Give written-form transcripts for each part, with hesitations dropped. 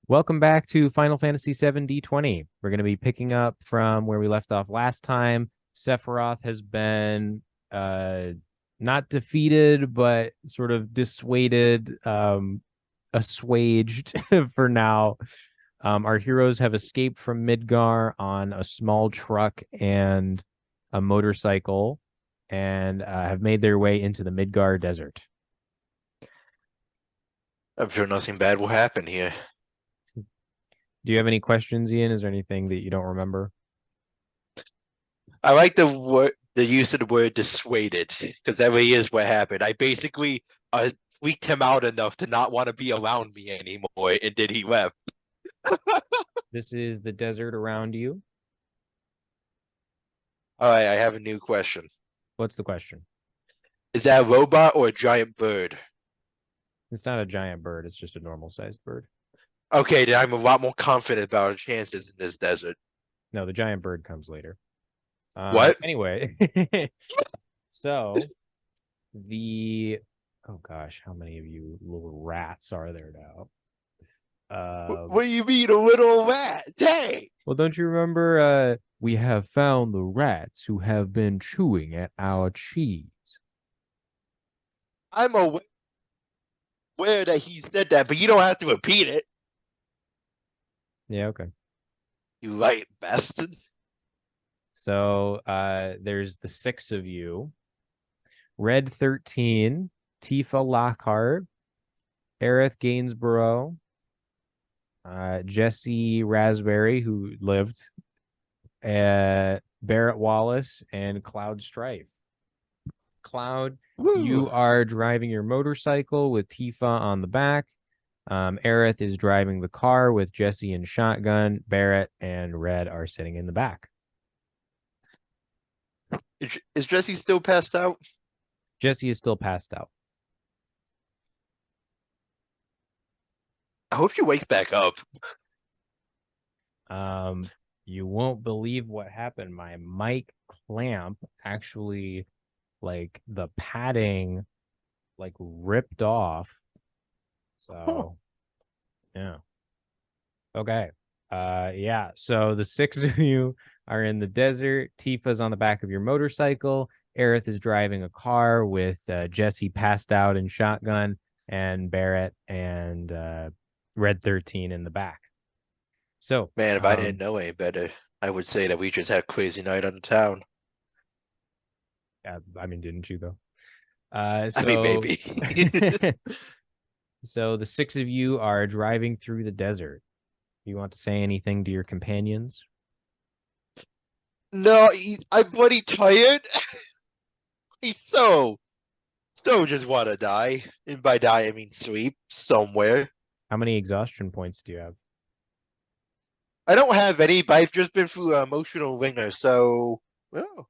Welcome back to Final Fantasy VII D20. We're going to be picking up from where we left off last time. Sephiroth has been not defeated, but sort of dissuaded, assuaged for now. Our heroes have escaped from Midgar on a small truck and a motorcycle and have made their way into the Midgar desert. I'm sure nothing bad will happen here. Do you have any questions, Ian? Is there anything that you don't remember? I like the use of the word dissuaded, because that really is what happened. I basically freaked him out enough to not want to be around me anymore, and then he left. This is the desert around you. All right, I have a new question. What's the question? Is that a robot or a giant bird? It's not a giant bird. It's just a normal sized bird. Okay, then I'm a lot more confident about our chances in this desert. No, the giant bird comes later. What? Anyway, so the oh gosh, how many of you little rats are there now? What do you mean, a little rat? Dang! Well, don't you remember? We have found the rats who have been chewing at our cheese. I'm aware that he said that, but you don't have to repeat it. Yeah, okay. You light bastard. So, there's the six of you. Red 13, Tifa Lockhart, Aerith Gainsborough, Jesse Raspberry, who lived, Barrett Wallace, and Cloud Strife. Cloud, Woo. you are driving your motorcycle with Tifa on the back. Aerith is driving the car with Jesse and Shotgun. Barrett and Red are sitting in the back. Is Jesse still passed out? Jesse is still passed out. I hope she wakes back up. Um, you won't believe what happened. My mic clamp actually, like the padding, like ripped off. Huh. So, yeah. Okay. Yeah. So the six of you are in the desert. Tifa's on the back of your motorcycle. Aerith is driving a car with Jesse passed out in shotgun, and Barrett and Red 13 in the back. So, Man, if I didn't know any better, I would say that we just had a crazy night on the town. I mean, didn't you though? I mean, So, maybe. so the six of you are driving through the desert. You want to say anything to your companions? No, I'm bloody tired. He's so just want to die. And by die, I mean sleep somewhere. How many exhaustion points do you have? I don't have any, but I've just been through an emotional ringer, so, well,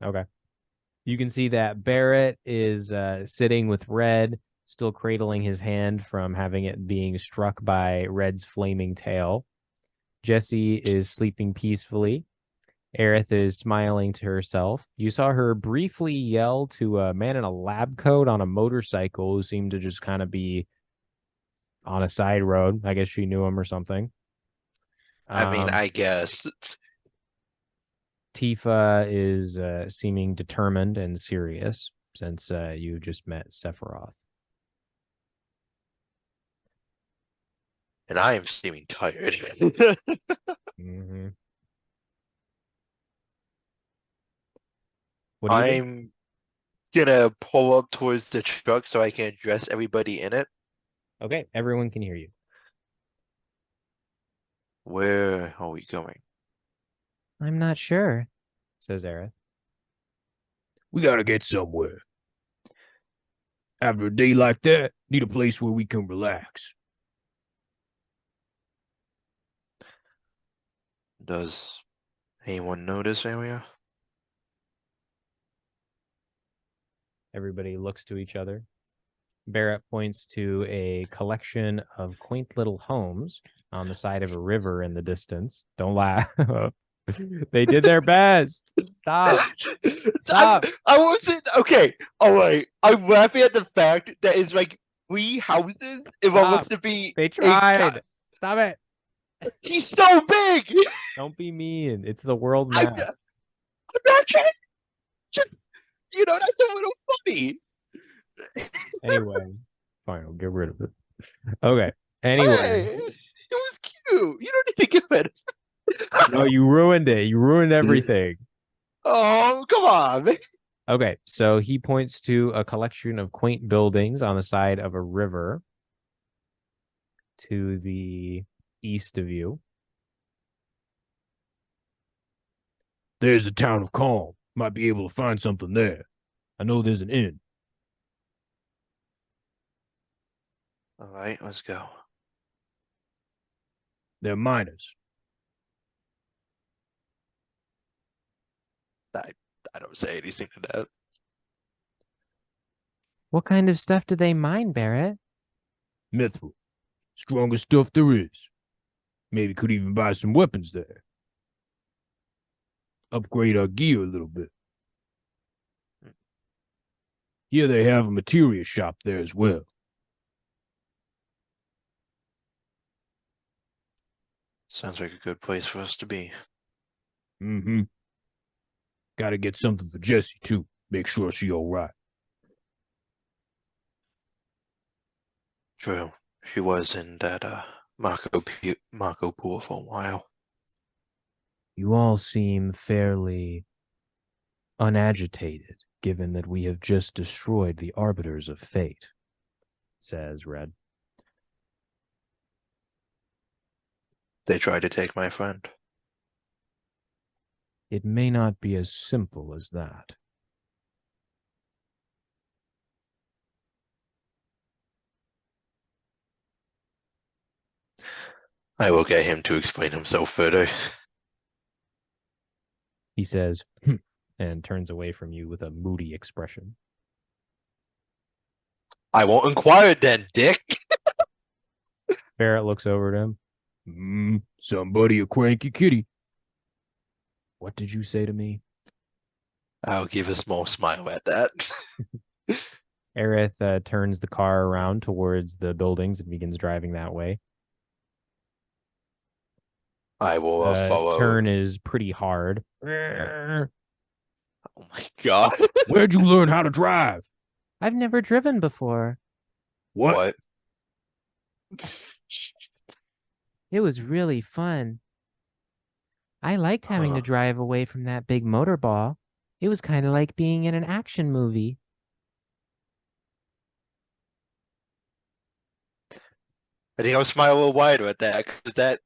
Okay. You can see that Barrett is sitting with Red, still cradling his hand from having it being struck by Red's flaming tail. Jesse is sleeping peacefully. Aerith is smiling to herself. You saw her briefly yell to a man in a lab coat on a motorcycle who seemed to just kind of be on a side road. I guess she knew him or something. I mean, Um, I guess. Tifa is seeming determined and serious since you just met Sephiroth. And I am seeming tired. Mm-hmm. What do you do? I'm gonna pull up towards the truck so I can address everybody in it. Okay, everyone can hear you. Where are we going? I'm not sure, says Aerith. We gotta get somewhere. After a day like that, need a place where we can relax. Does anyone know this area? Everybody looks to each other. Barrett points to a collection of quaint little homes on the side of a river in the distance. Don't laugh. They did their best. Stop. I, Stop. I wasn't okay. All right, I'm laughing at the fact that it's like three houses. If I was Stop. to be They a tried. Stop it. He's so big. Don't be mean. It's the world I'm map. not trying. Just that's a little funny. Anyway, fine, I'll get rid of it. Okay. Hey, Anyway, it was cute. You don't need to give it. no, you ruined it. You ruined everything. Oh, come on. Okay, so he points to a collection of quaint buildings on the side of a river to the east of you. There's the town of Kalm. Might be able to find something there. I know there's an inn. All right, let's go. They're miners. I don't say anything to that. What kind of stuff do they mine, Barrett? Mithril. Strongest stuff there is. Maybe could even buy some weapons there. Upgrade our gear a little bit. Here they have a materia shop there as well. Sounds like a good place for us to be. Mm-hmm. Gotta get something for Jessie, too. Make sure she all right. True. She was in that Marco pool for a while. You all seem fairly unagitated, given that we have just destroyed the arbiters of fate, says Red. They tried to take my friend. It may not be as simple as that. I will get him to explain himself further. He says, and turns away from you with a moody expression. I won't inquire then, Dick. Barrett looks over at him. Somebody a cranky kitty. What did you say to me? I'll give a small smile at that. Aerith turns the car around towards the buildings and begins driving that way. I will follow. Turn is pretty hard. Oh my god. Where'd you learn how to drive? I've never driven before. What? It was really fun. I liked having to drive away from that big motor ball. It was kind of like being in an action movie. I think I'll smile a little wider at that, because that,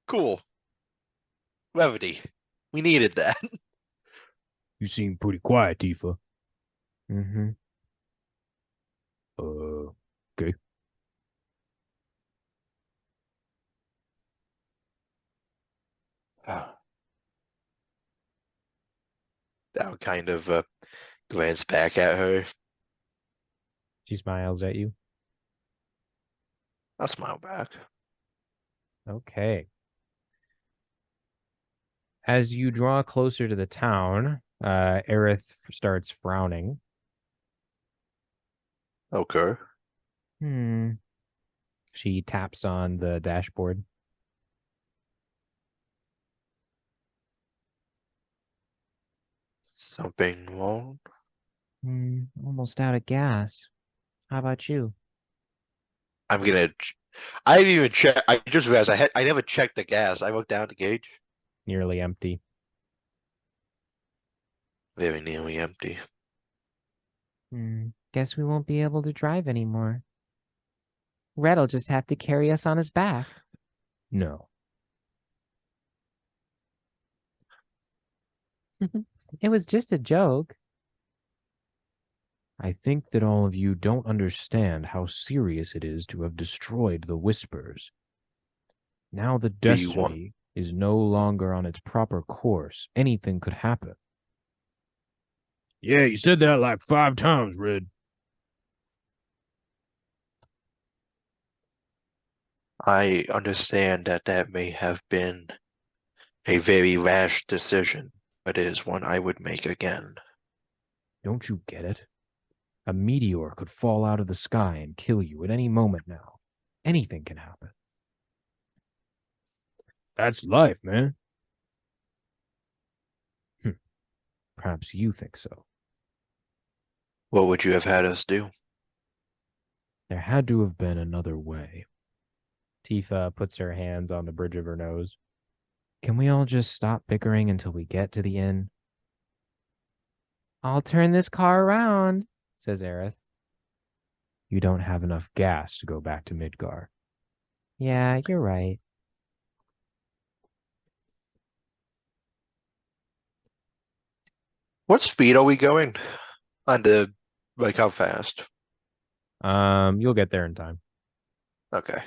cool. Levity. We needed that. You seem pretty quiet, Tifa. Mm-hmm. Okay. I'll kind of glance back at her. She smiles at you. I'll smile back. Okay. As you draw closer to the town, Aerith starts frowning. Okay. She taps on the dashboard. Something wrong? Almost out of gas. How about you? I didn't even check. I just realized I never checked the gas. I looked down the gauge. Nearly empty. Very nearly empty. Guess we won't be able to drive anymore. Red'll just have to carry us on his back. No. It was just a joke. I think that all of you don't understand how serious it is to have destroyed the Whispers. Now the destiny is no longer on its proper course. Anything could happen. Yeah, you said that like 5 times, Red. I understand that may have been a very rash decision, but it is one I would make again. Don't you get it? A meteor could fall out of the sky and kill you at any moment now. Anything can happen. That's life, man. Perhaps you think so. What would you have had us do? There had to have been another way. Tifa puts her hands on the bridge of her nose. Can we all just stop bickering until we get to the inn? I'll turn this car around, says Aerith. You don't have enough gas to go back to Midgar. Yeah, you're right. What speed are we going? On the, like, how fast? You'll get there in time. Okay.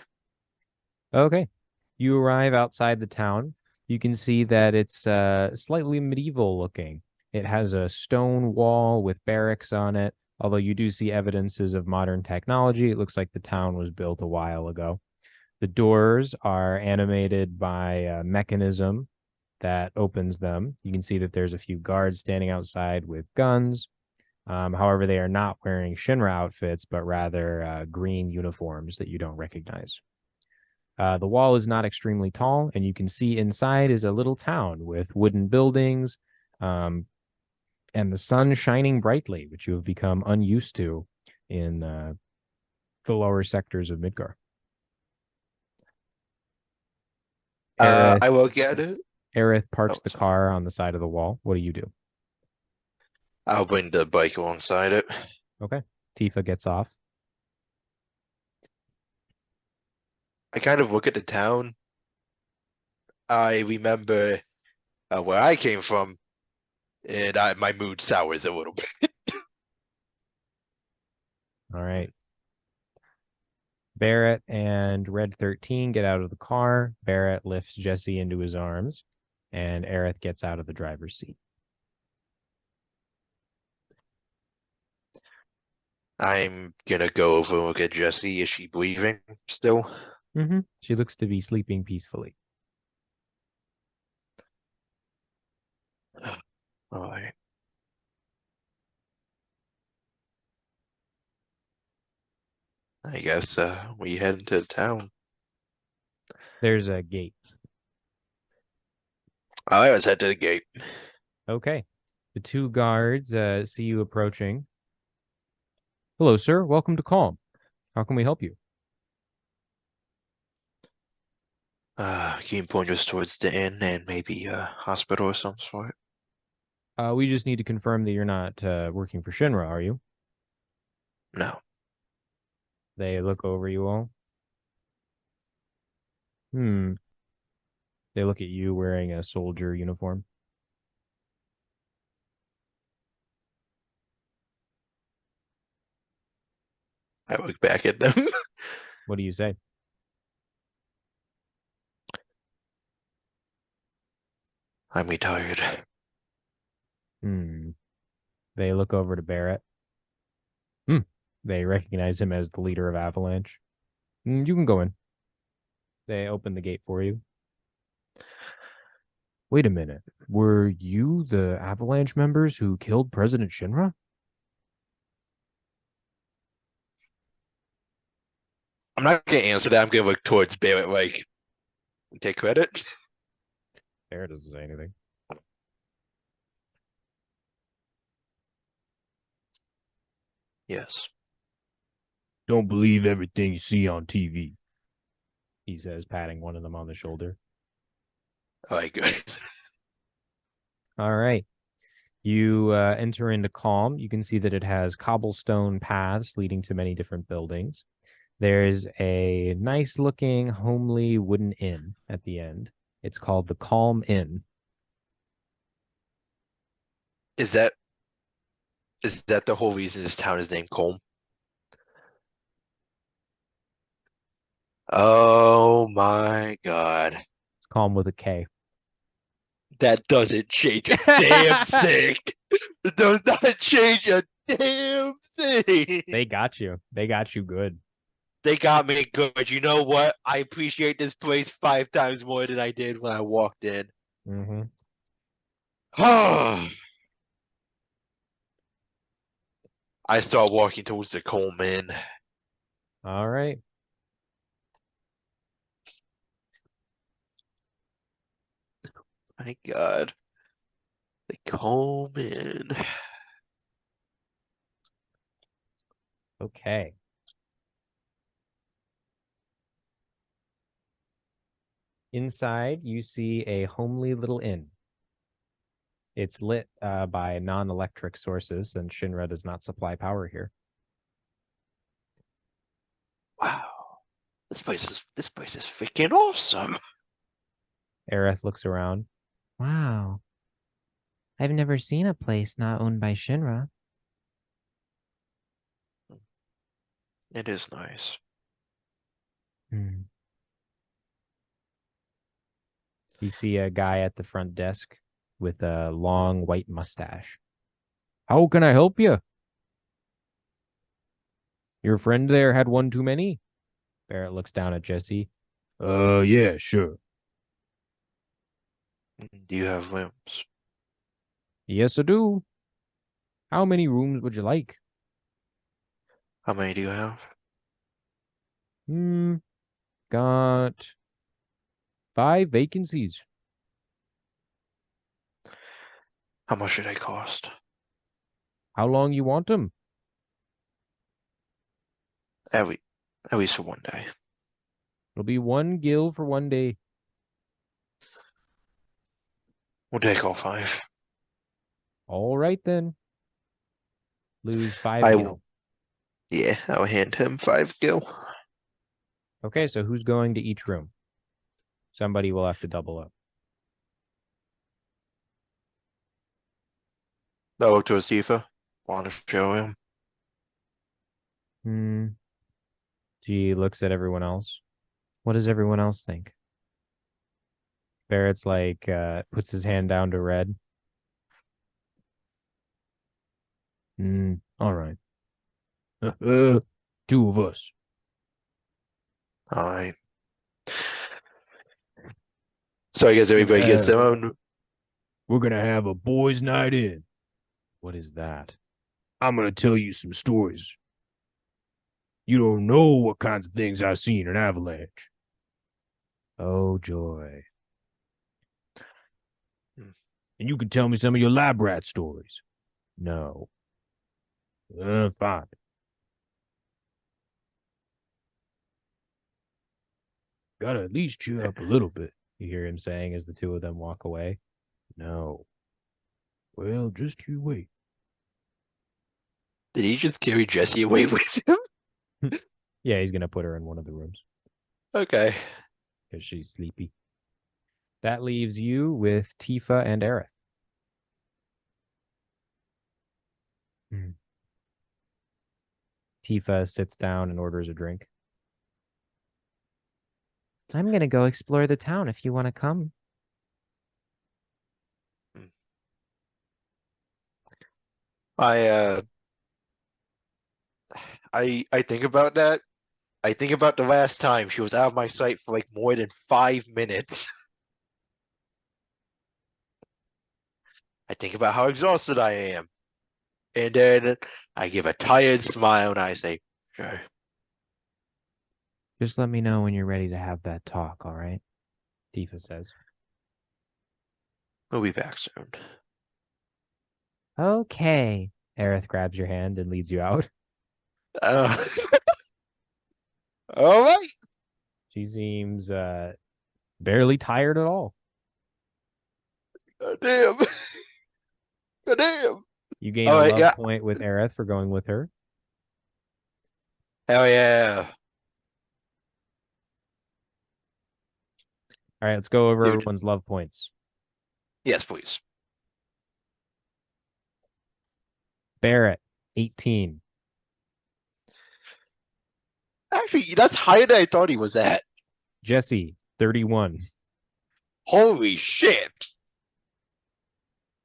Okay. You arrive outside the town. You can see that it's slightly medieval looking. It has a stone wall with barracks on it. Although you do see evidences of modern technology, it looks like the town was built a while ago. The doors are animated by a mechanism that opens them. You can see that there's a few guards standing outside with guns. However, they are not wearing Shinra outfits, but rather green uniforms that you don't recognize. The wall is not extremely tall, and you can see inside is a little town with wooden buildings and the sun shining brightly, which you have become unused to in the lower sectors of Midgar. I will get it. Aerith parks the sorry. car on the side of the wall. What do you do? I'll bring the bike alongside it. Okay. Tifa gets off. I kind of look at the town. I remember where I came from, and my mood sours a little bit. All right. Barrett and Red 13 get out of the car. Barrett lifts Jesse into his arms, and Aerith gets out of the driver's seat. I'm gonna go over and look at Jessie. Is she breathing still? Mm-hmm. She looks to be sleeping peacefully. All right. I guess we head into town. There's a gate. All right, let's head to the gate. Okay. The two guards see you approaching. Hello, sir. Welcome to Kalm. How can we help you? Can you point us towards the inn and maybe a hospital or some sort? We just need to confirm that you're not working for Shinra, are you? No. They look over you all. They look at you wearing a soldier uniform. I look back at them. What do you say? I'm retired. They look over to Barrett. They recognize him as the leader of Avalanche. You can go in. They open the gate for you. Wait a minute. Were you the Avalanche members who killed President Shinra? I'm not gonna answer that. I'm gonna look towards Barrett like, take credit. Barrett doesn't say anything. Yes. Don't believe everything you see on TV. He says, patting one of them on the shoulder. All right, good. All right. You enter into Kalm. You can see that it has cobblestone paths leading to many different buildings. There's a nice looking, homely wooden inn at the end. It's called the Kalm Inn. Is that the whole reason this town is named Kalm? Oh my God. It's Kalm with a K. That doesn't change a damn thing. It does not change a damn thing. They got you. They got you good. They got me good. You know what? I appreciate this place 5 times more than I did when I walked in. Mm-hmm. I start walking towards the Coleman. All right. my god. They comb in. Okay. Inside, you see a homely little inn. It's lit by non-electric sources, and Shinra does not supply power here. Wow. This place is freaking awesome. Aerith looks around. Wow. I've never seen a place not owned by Shinra. It is nice. Hmm. You see a guy at the front desk with a long white mustache. How can I help you? Your friend there had one too many? Barrett looks down at Jesse. Yeah, sure. Do you have lamps? Yes, I do. How many rooms would you like? How many do you have? Got 5 vacancies. How much should they cost? How long you want them? At least for one day. It'll be 1 gil for 1 day. We'll take all 5. All right then. Lose 5 I gil. will. Yeah, I'll hand him 5 gil. Okay, so who's going to each room? Somebody will have to double up. I'll look towards Tifa. Want to show him? She looks at everyone else. What does everyone else think? Barrett's like, puts his hand down to Red. All right. 2 of us. Alright. So I guess everybody gets their own. We're gonna have a boys' night in. What is that? I'm gonna tell you some stories. You don't know what kinds of things I've seen in Avalanche. Oh, joy. And you can tell me some of your lab rat stories. No. Fine. Gotta at least cheer up a little bit. You hear him saying as the two of them walk away. No. Well, just you wait. Did he just carry Jesse away with him? Yeah, he's going to put her in one of the rooms Okay. because she's sleepy. That leaves you with Tifa and Aerith. Tifa sits down and orders a drink. I'm gonna go explore the town if you want to come. I think about that. I think about the last time she was out of my sight for like more than 5 minutes. I think about how exhausted I am. And then I give a tired smile and I say, sure. Just let me know when you're ready to have that talk, all right? Tifa says. We'll be back soon. Okay. Aerith grabs your hand and leads you out. All right. She seems barely tired at all. Damn. Damn. You gain All a right, love yeah. point with Aerith for going with her. Hell yeah. All right, let's go over Dude. everyone's love points. Yes, please. Barrett, 18. Actually, that's higher than I thought he was at. Jesse, 31. Holy shit.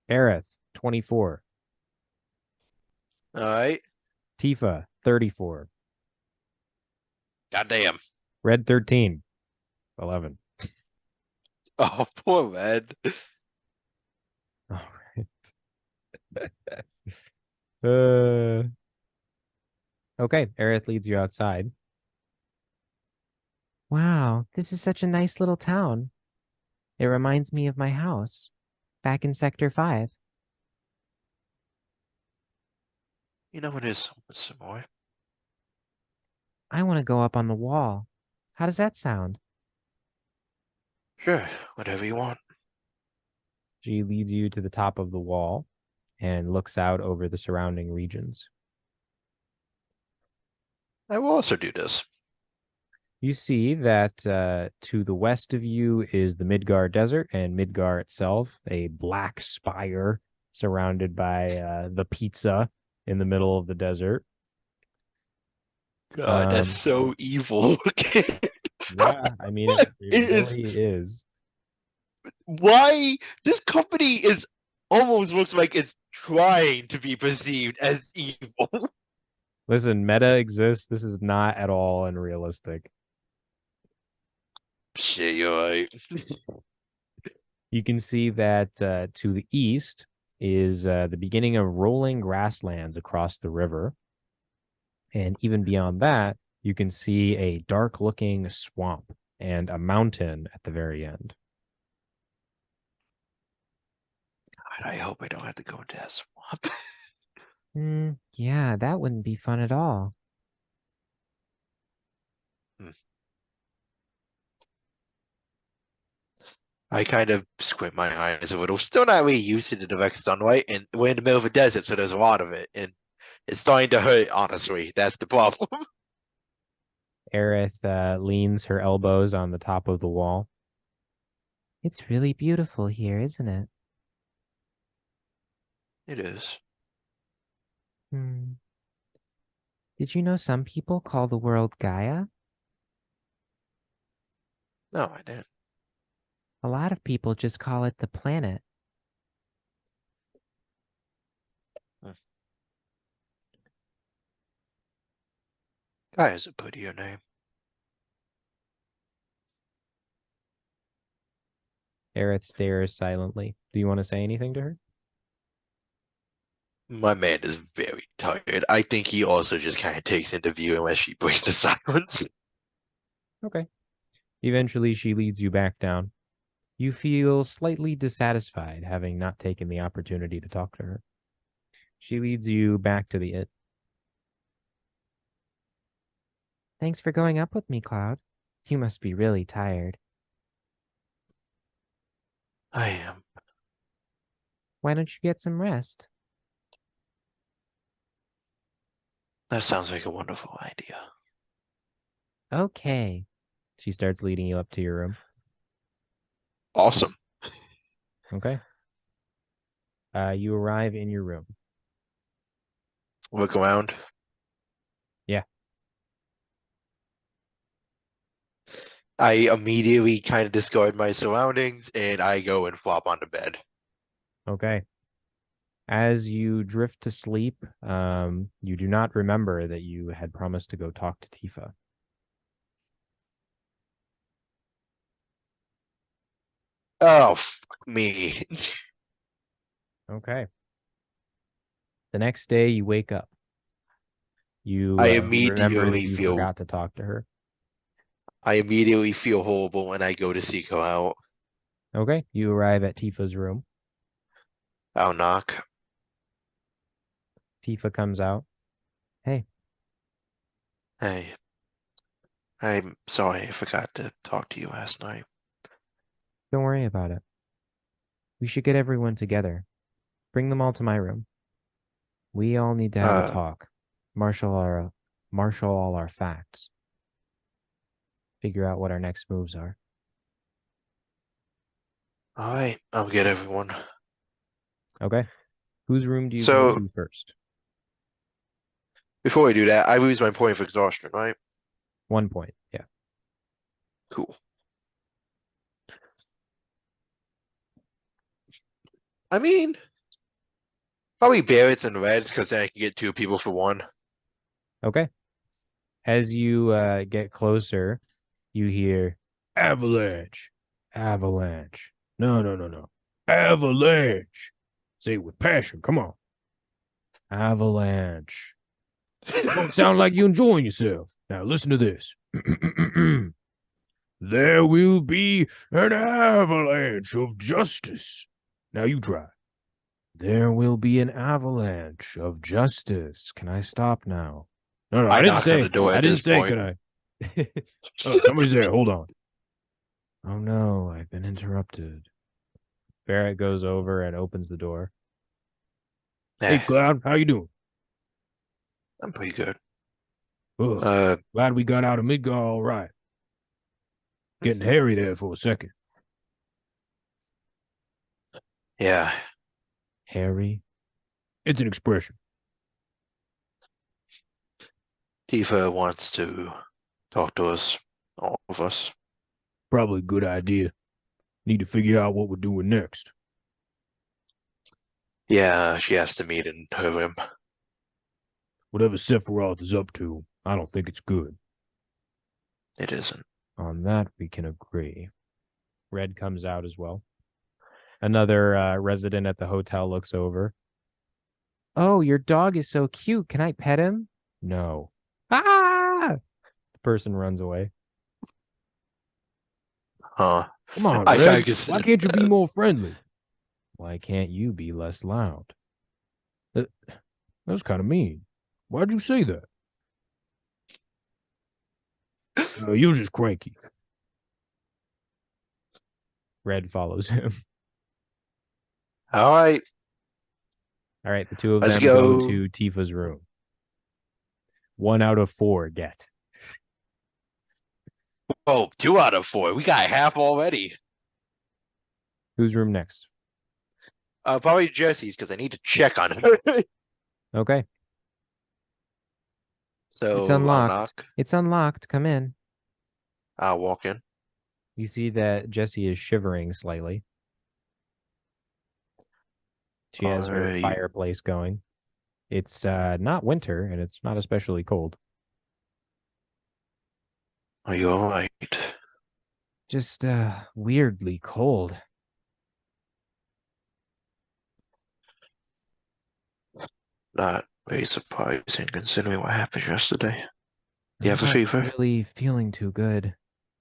Aerith, 24. All right. Tifa, 34. Goddamn. Red, 13. 11. Oh, poor Red. All right. Okay, Aerith leads you outside. Wow, this is such a nice little town. It reminds me of my house. back in Sector 5. You know, it is some more. I want to go up on the wall. How does that sound? Sure, whatever you want. She leads you to the top of the wall and looks out over the surrounding regions. I will also do this. You see that to the west of you is the Midgar Desert, and Midgar itself, a black spire surrounded by the pizza in the middle of the desert. God, that's so evil. Yeah, I mean, What it really is. Why this company is almost looks like it's trying to be perceived as evil. Listen, meta exists. This is not at all unrealistic. Shit, you're right. You can see that to the east is the beginning of rolling grasslands across the river. And even beyond that, you can see a dark-looking swamp and a mountain at the very end. God, I hope I don't have to go into that swamp. Yeah, that wouldn't be fun at all. I kind of squint my eyes a little. Still not really used to the direct sunlight, and we're in the middle of a desert, so there's a lot of it, and it's starting to hurt, honestly. That's the problem. Aerith leans her elbows on the top of the wall. It's really beautiful here, isn't it? It is. Did you know some people call the world Gaia? No, I didn't. A lot of people just call it the planet. Gaia is a prettier name. Aerith stares silently. Do you want to say anything to her? My man is very tired. I think he also just kind of takes into view unless she breaks the silence. Okay. Eventually, she leads you back down. You feel slightly dissatisfied, having not taken the opportunity to talk to her. She leads you back to the inn. Thanks for going up with me, Cloud. You must be really tired. I am. Why don't you get some rest? That sounds like a wonderful idea. Okay. She starts leading you up to your room. Awesome. Okay. You arrive in your room. Look around. Yeah. I immediately kind of discard my surroundings and I go and flop onto bed. Okay. As you drift to sleep, you do not remember that you had promised to go talk to Tifa. Oh, fuck me. Okay. The next day, you wake up. You I remember that immediately you feel forgot to talk to her. horrible when I go to seek her out. Okay. You arrive at Tifa's room. I'll knock. Tifa comes out. Hey. Hey. I'm sorry I forgot to talk to you last night. Don't worry about it. We should get everyone together. Bring them all to my room. We all need to have a talk. Marshal all our facts. Figure out what our next moves are. All right, I'll get everyone. Okay. Whose room do you go to first? Before I do that, I lose my point of exhaustion, right? 1 point. Yeah. Cool. I mean, probably Barrett's and Reds because then I can get 2 people for 1. Okay. As you get closer, you hear avalanche, avalanche. No. Avalanche. Say it with passion. Come on. Avalanche. Don't sound like you're enjoying yourself. Now listen to this. There will be an avalanche of justice. Now you try. There will be an avalanche of justice. Can I stop now? No, I I'm didn't not say. gonna do it I at didn't this say. point. Could I? Oh, somebody's there. Hold on. Oh no, I've been interrupted. Barrett goes over and opens the door. Hey, Cloud, how you doing? I'm pretty good. Ugh, glad we got out of Midgar all right. Getting hairy there for a second. Yeah. Hairy? It's an expression. Tifa wants to talk to us, all of us. Probably a good idea. Need to figure out what we're doing next. Yeah, she has to meet in her room. Whatever Sephiroth is up to, I don't think it's good. It isn't. On that, we can agree. Red comes out as well. Another resident at the hotel looks over. Oh, your dog is so cute. Can I pet him? No. Ah! The person runs away. Huh. Come on, I Red. guess Why can't you be more friendly? Why can't you be less loud? That was kind of mean. Why'd you say that? You're just cranky. Red follows him. All right. All right, the two of Let's them go. go to Tifa's room. 1 out of 4 get. Oh, 2 out of 4. We got half already. Whose room next? Probably Jesse's because I need to check on her. Okay. So It's I'll unlocked. knock. It's unlocked. Come in. I'll walk in. You see that Jessie is shivering slightly. She has her fireplace going. It's not winter, and it's not especially cold. Are you all right? Just weirdly cold. Not very surprising considering what happened yesterday. Do you I'm have a not fever? really feeling too good.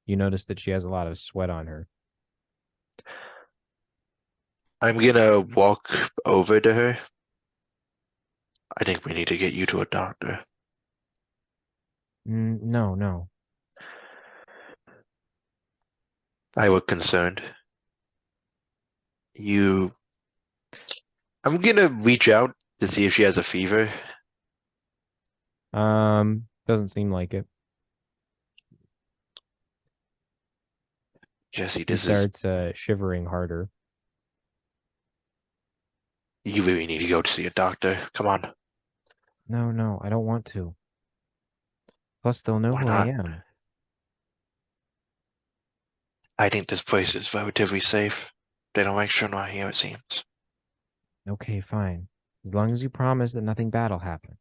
You notice that she has a lot of sweat on her. I'm gonna walk over to her. I think we need to get you to a doctor. No. I was concerned. I'm gonna reach out to see if she has a fever. Doesn't seem like it. Jesse, He this is. starts shivering harder. You really need to go to see a doctor. Come on. No, I don't want to. Plus, they'll know Why who I not? am. I think this place is relatively safe. They don't make sure I'm not here, it seems. Okay, fine. As long as you promise that nothing bad'll happen.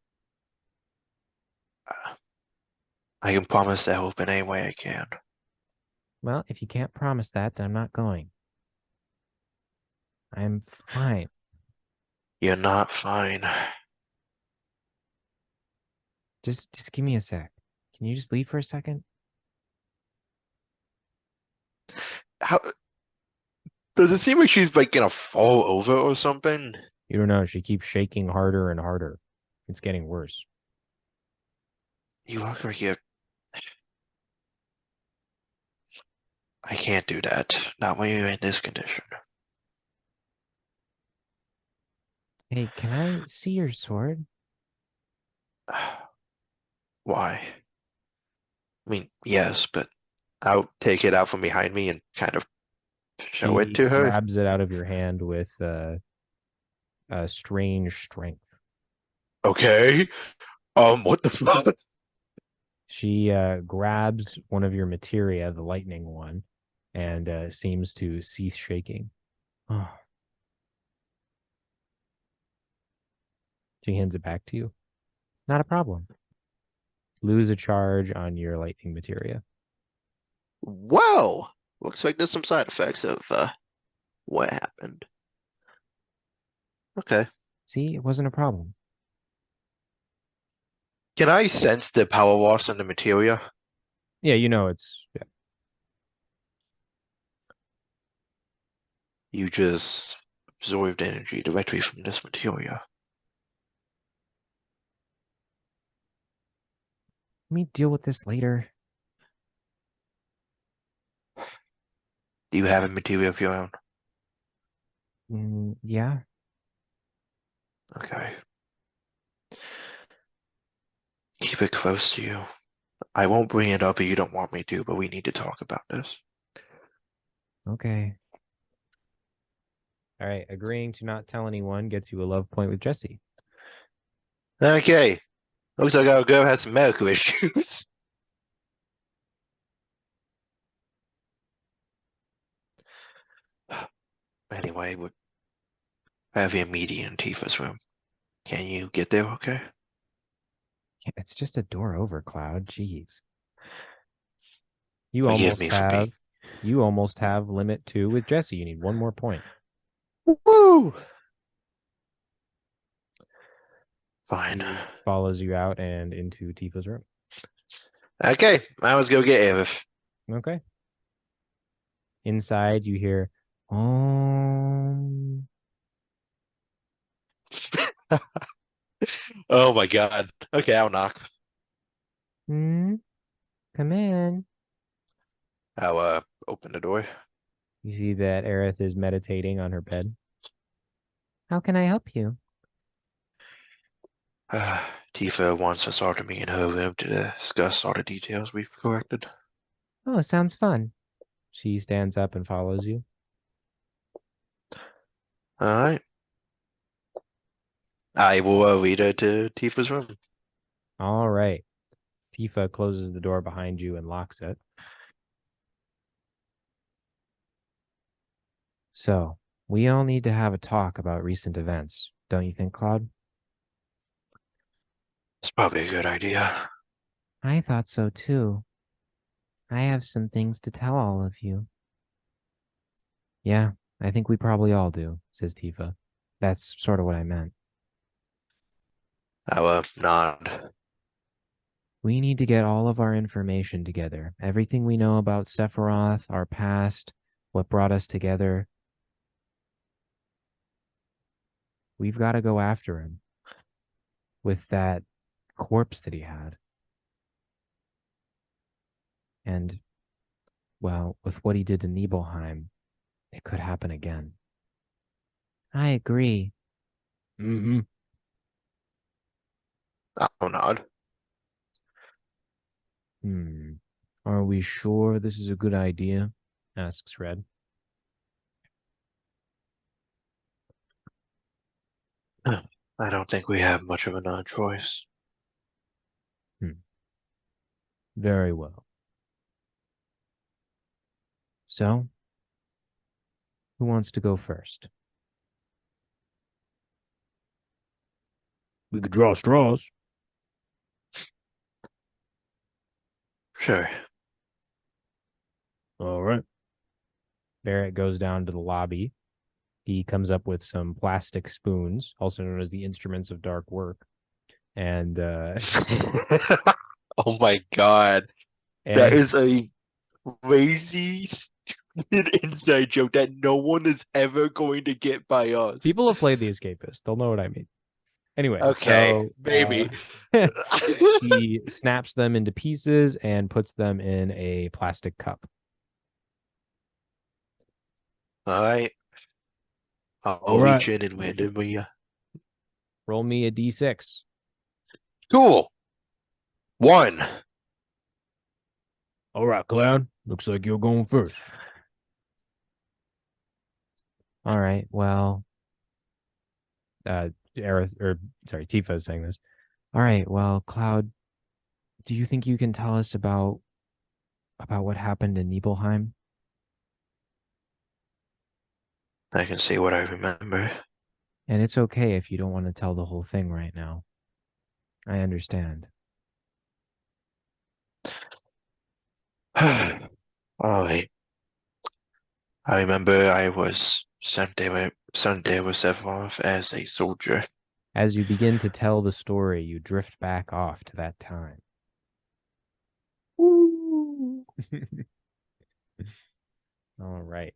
I can promise to help in any way I can. Well, if you can't promise that, then I'm not going. I'm fine. You're not fine. Just give me a sec. Can you just leave for a second? How does it seem like she's like gonna fall over or something? You don't know. She keeps shaking harder and harder. It's getting worse. You look like you. I can't do that. Not when you're in this condition. Hey, can I see your sword? Why? I mean, yes, but I'll take it out from behind me and kind of show it She to her. grabs it out of your hand with a strange strength. Okay. What the fuck? She grabs one of your materia, the lightning one, and seems to cease shaking. Oh. She hands it back to you. Not a problem. Lose a charge on your lightning materia. Whoa! Looks like there's some side effects of what happened. Okay. See, it wasn't a problem. Can I sense the power loss in the materia? Yeah, you know it's... Yeah. You just absorbed energy directly from this material. Let me deal with this later. Do you have a material of your own? Yeah. Okay. Keep it close to you. I won't bring it up if you don't want me to, but we need to talk about this. Okay. All right. Agreeing to not tell anyone gets you a love point with Jesse. Okay. Looks like our girl has some medical issues. Anyway, we're having a meeting in Tifa's room. Can you get there okay? It's just a door over, Cloud. Jeez. You Forgive me for being... almost have limit 2 with Jesse. You need one more point. Woo! Fine. He follows you out and into Tifa's room. Okay, I was go get Ev. Okay. Inside, you hear, oh. Oh my god. Okay, I'll knock. Come in. I'll open the door. You see that Aerith is meditating on her bed. How can I help you? Tifa wants us all to meet in her room to discuss all the details we've collected. Oh, sounds fun. She stands up and follows you. Alright. I will lead her to Tifa's room. All right. Tifa closes the door behind you and locks it. So, we all need to have a talk about recent events, don't you think, Cloud? It's probably a good idea. I thought so too. I have some things to tell all of you. Yeah, I think we probably all do, says Tifa. That's sort of what I meant. I'll nod. We need to get all of our information together. Everything we know about Sephiroth, our past, what brought us together. We've got to go after him with that corpse that he had. And, well, with what he did to Nibelheim, it could happen again. I agree. Mm-hmm. I'll nod. Are we sure this is a good idea? Asks Red. I don't think we have much of another choice. Very well. So, who wants to go first? We could draw straws. Sure. All right. Barrett goes down to the lobby. He comes up with some plastic spoons, also known as the instruments of dark work. And Oh my god. That is a crazy, stupid inside joke that no one is ever going to get by us. People have played The Escapist. They'll know what I mean. Anyway, okay, so, maybe. he snaps them into pieces and puts them in a plastic cup. All right. I'll reach in and randomly. Roll me a d6. Cool. 1. All right, Cloud. Looks like you're going first. All right. Well, Tifa is saying this. All right. Well, Cloud, do you think you can tell us about what happened in Nibelheim? I can say what I remember. And it's okay if you don't want to tell the whole thing right now. I understand. All right. I remember I was sent there with Sephiroth as a soldier. As you begin to tell the story, you drift back off to that time. Woo. All right.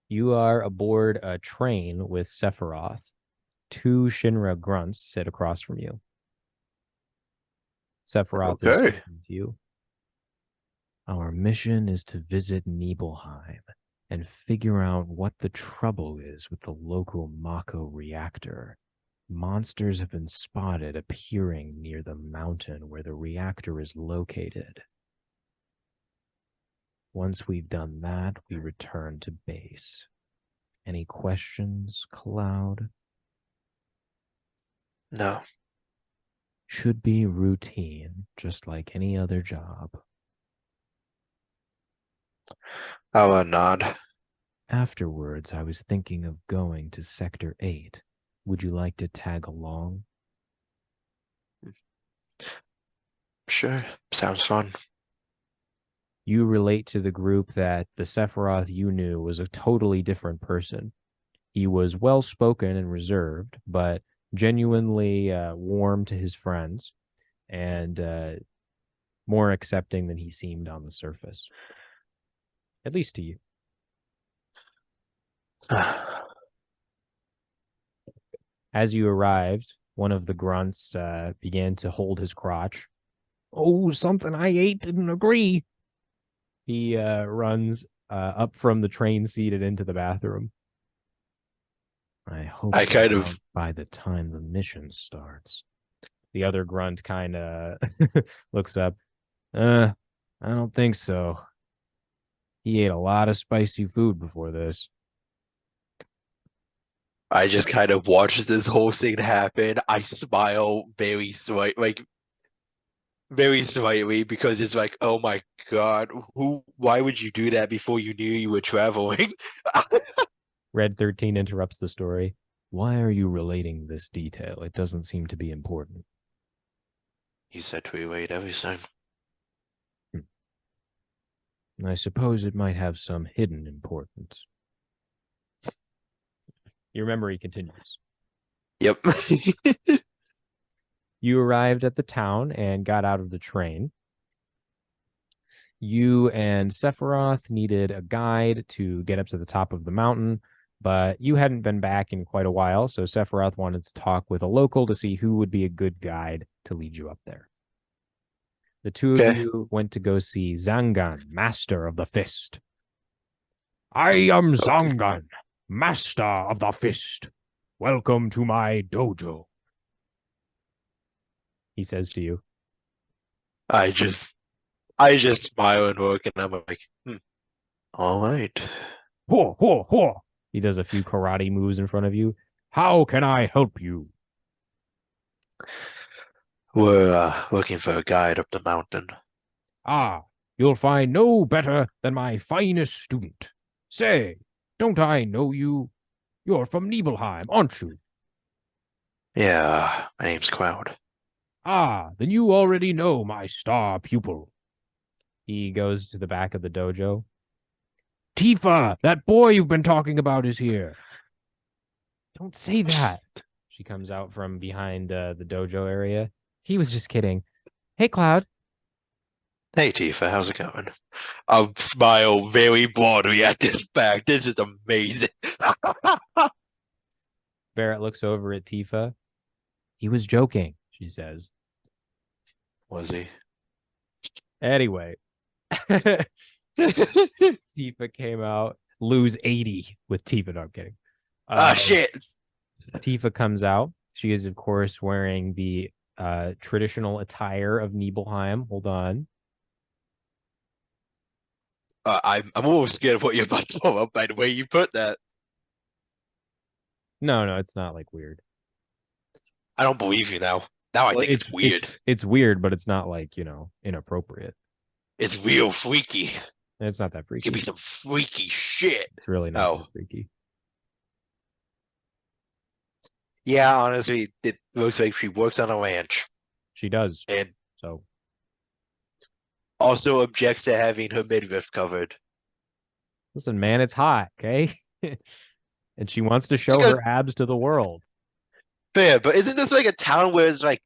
You are aboard a train with Sephiroth. 2 Shinra grunts sit across from you. Sephiroth is Okay. speaking to you. Our mission is to visit Nibelheim and figure out what the trouble is with the local Mako reactor. Monsters have been spotted appearing near the mountain where the reactor is located. Once we've done that, we return to base. Any questions, Cloud? No. Should be routine, just like any other job. I'll nod. Afterwards, I was thinking of going to Sector 8. Would you like to tag along? Sure. Sounds fun. You relate to the group that the Sephiroth you knew was a totally different person. He was well-spoken and reserved, but genuinely warm to his friends and more accepting than he seemed on the surface. At least to you. As you arrived, one of the grunts began to hold his crotch. Oh, something I ate didn't agree. He runs up from the train seat and into the bathroom. I hope I kind you're of- out by the time the mission starts. The other grunt kind of looks up. I don't think so. He ate a lot of spicy food before this. I just kind of watched this whole thing happen. I smile very very slightly because it's like, oh my god, why would you do that before you knew you were traveling? Red 13 interrupts the story. Why are you relating this detail? It doesn't seem to be important. You said we wait everything. I suppose it might have some hidden importance. Your memory continues. Yep. You arrived at the town and got out of the train. You and Sephiroth needed a guide to get up to the top of the mountain, but you hadn't been back in quite a while, so Sephiroth wanted to talk with a local to see who would be a good guide to lead you up there. The two of Okay. you went to go see Zangan, Master of the Fist. I am Zangan, Master of the Fist. Welcome to my dojo, he says to you. I just smile and look, and I'm like, all right. Ho, ho, ho. He does a few karate moves in front of you. How can I help you? We're looking for a guide up the mountain. Ah, you'll find no better than my finest student. Say, don't I know you? You're from Nibelheim, aren't you? Yeah, my name's Cloud. Ah, then you already know my star pupil. He goes to the back of the dojo. Tifa, that boy you've been talking about is here. Don't say that. She comes out from behind the dojo area. He was just kidding. Hey, Cloud. Hey Tifa, how's it going? I'll smile very broadly at this fact. This is amazing. Barrett looks over at Tifa. He was joking, she says. Was he? Anyway, Tifa came out, lose 80 with Tifa. No, I'm kidding. Shit. Tifa comes out. She is, of course, wearing the traditional attire of Nibelheim. Hold on. I'm a little scared of what you're about to pull up by the way you put that. No, it's not like weird. I don't believe you now. Now I think it's weird. It's weird, but it's not like, inappropriate. It's real freaky. It's not that It's freaky. gonna be some freaky shit. It's really not that freaky. Yeah, honestly, it looks like she works on a ranch. She does. And so also objects to having her midriff covered. Listen, man, it's hot, okay? And she wants to show her abs to the world. Fair, but isn't this like a town where it's like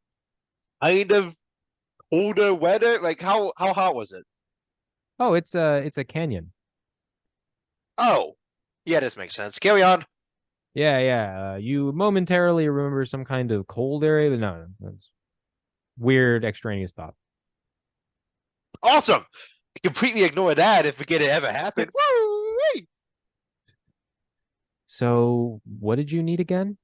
kind of colder weather? Like how hot was it? Oh, it's a canyon. Oh. Yeah, this makes sense. Carry on. Yeah. You momentarily remember some kind of cold area, but no, that's weird extraneous thought. Awesome. Completely ignore that if it ever happened. Woo! So, what did you need again?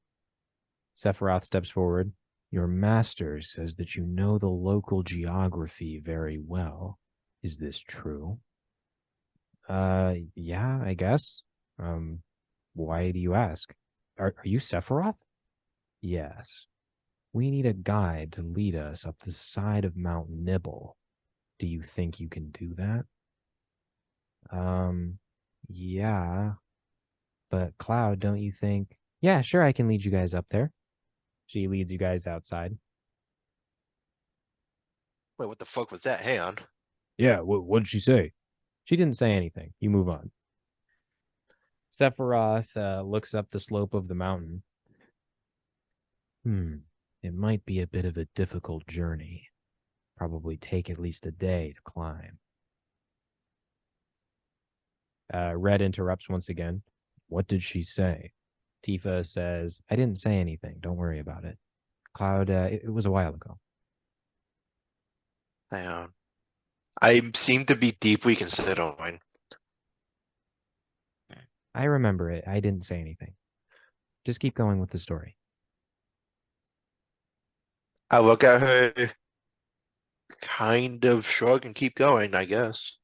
Sephiroth steps forward. Your master says that you know the local geography very well. Is this true? Yeah, I guess. Why do you ask? Are you Sephiroth? Yes. We need a guide to lead us up the side of Mount Nibble. Do you think you can do that? Yeah. But Cloud, don't you think? Yeah, sure, I can lead you guys up there. She leads you guys outside. Wait, what the fuck was that? Hang on. Yeah, what did she say? She didn't say anything. You move on. Sephiroth looks up the slope of the mountain. It might be a bit of a difficult journey. Probably take at least a day to climb. Red interrupts once again. What did she say? Tifa says, I didn't say anything. Don't worry about it. Cloud, it was a while ago. Hang on. I seem to be deeply considering. I remember it. I didn't say anything. Just keep going with the story. I look at her, kind of shrug and keep going, I guess.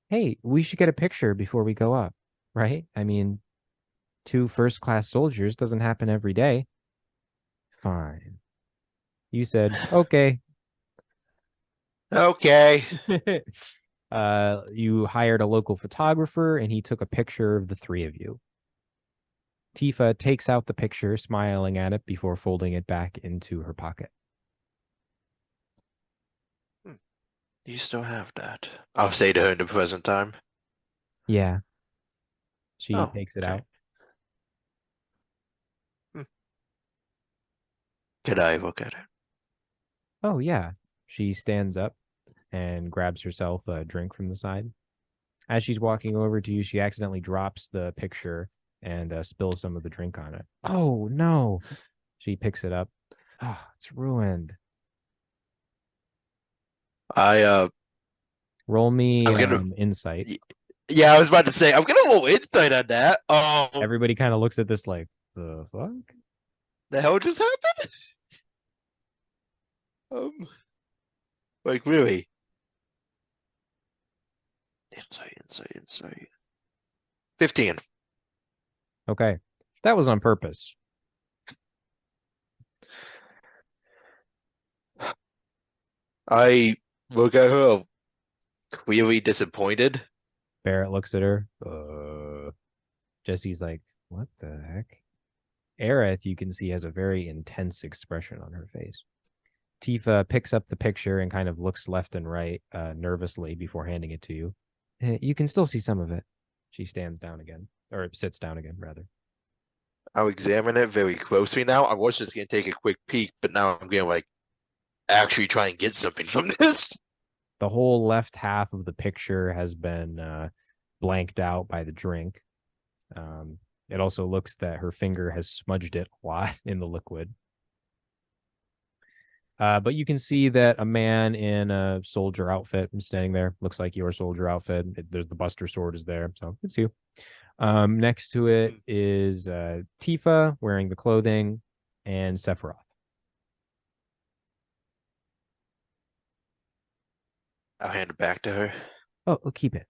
Hey, we should get a picture before we go up, right? I mean, 2 first-class soldiers doesn't happen every day. Fine. You said, okay. Okay. You hired a local photographer and he took a picture of the 3 of you. Tifa takes out the picture, smiling at it before folding it back into her pocket. Do you still have that? I'll say to her in the present time. Yeah. She Oh, takes it okay. out. Could I look at it? Oh, yeah. She stands up and grabs herself a drink from the side. As she's walking over to you, she accidentally drops the picture and spills some of the drink on it. Oh, no. She picks it up. Oh, it's ruined. Roll me I'm gonna. insight. Yeah, I was about to say I'm gonna roll insight on that. Everybody kind of looks at this like, the fuck? The hell just happened? Like really? Insight. 15. Okay. That was on purpose. I look at her, clearly disappointed. Barrett looks at her. Jesse's like, what the heck? Aerith, you can see, has a very intense expression on her face. Tifa picks up the picture and kind of looks left and right nervously before handing it to you. You can still see some of it. She stands down again, or sits down again, rather. I'll examine it very closely now. I was just gonna take a quick peek, but now I'm gonna actually try and get something from this. The whole left half of the picture has been blanked out by the drink. It also looks that her finger has smudged it a lot in the liquid. But you can see that a man in a soldier outfit is standing there. Looks like your soldier outfit. The Buster Sword is there, so it's you. Next to it is Tifa wearing the clothing and Sephiroth. I'll hand it back to her. Oh, keep it.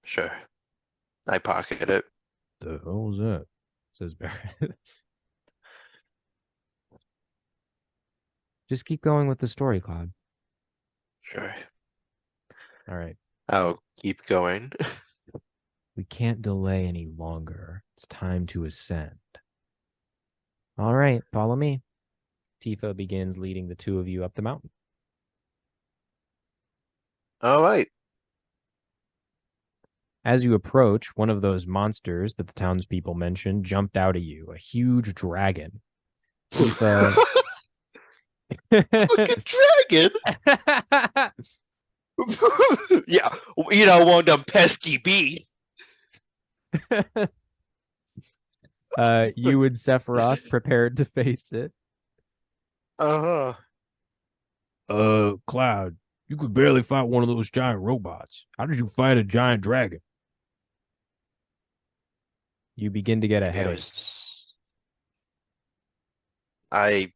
Sure. I pocket it. The hell was that? Says Barrett. Just keep going with the story, Cloud. Sure. All right. I'll keep going. We can't delay any longer. It's time to ascend. All right, follow me. Tifa begins leading the 2 of you up the mountain. All right. As you approach, one of those monsters that the townspeople mentioned jumped out at you, a huge dragon. Tifa... Fucking dragon! Yeah, one of them pesky beasts. You and Sephiroth prepared to face it. Uh-huh. Cloud, you could barely fight one of those giant robots. How did you fight a giant dragon? You begin to get a Maybe headache. I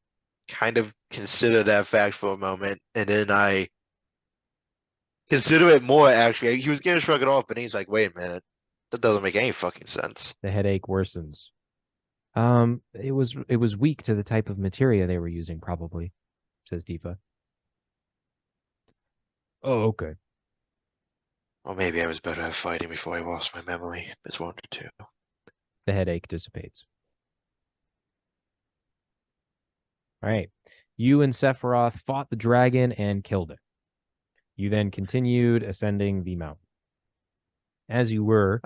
kind of consider that fact for a moment, and then I consider it more, actually. He was going to shrug it off, but he's like, wait a minute. That doesn't make any fucking sense. The headache worsens. It was weak to the type of materia they were using, probably, says Tifa. Oh, okay. Or maybe I was better at fighting before I lost my memory. It's one or two. The headache dissipates. All right. You and Sephiroth fought the dragon and killed it. You then continued ascending the mountain. As you were,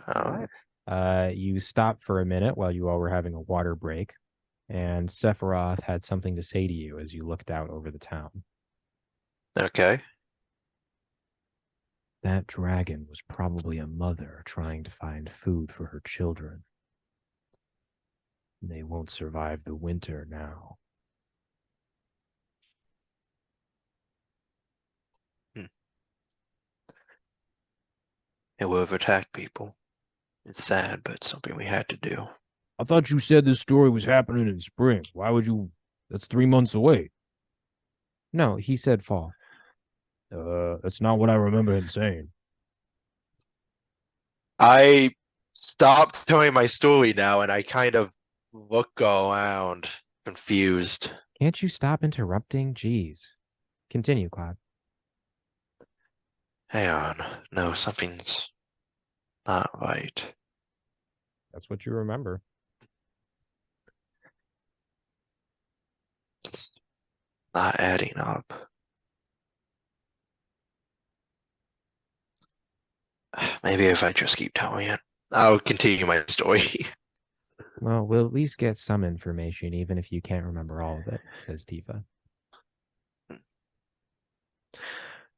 you stopped for a minute while you all were having a water break, and Sephiroth had something to say to you as you looked out over the town. Okay. That dragon was probably a mother trying to find food for her children. They won't survive the winter now. It will have attacked people. It's sad, but it's something we had to do. I thought you said this story was happening in spring. Why would you? That's 3 months away. No, he said fall. That's not what I remember him saying. I stopped telling my story now, and I kind of look around, confused. Can't you stop interrupting? Jeez. Continue, Cloud. Hang on. No, something's not right. That's what you remember. It's not adding up. Maybe if I just keep telling it, I'll continue my story. Well, we'll at least get some information, even if you can't remember all of it, says Tifa.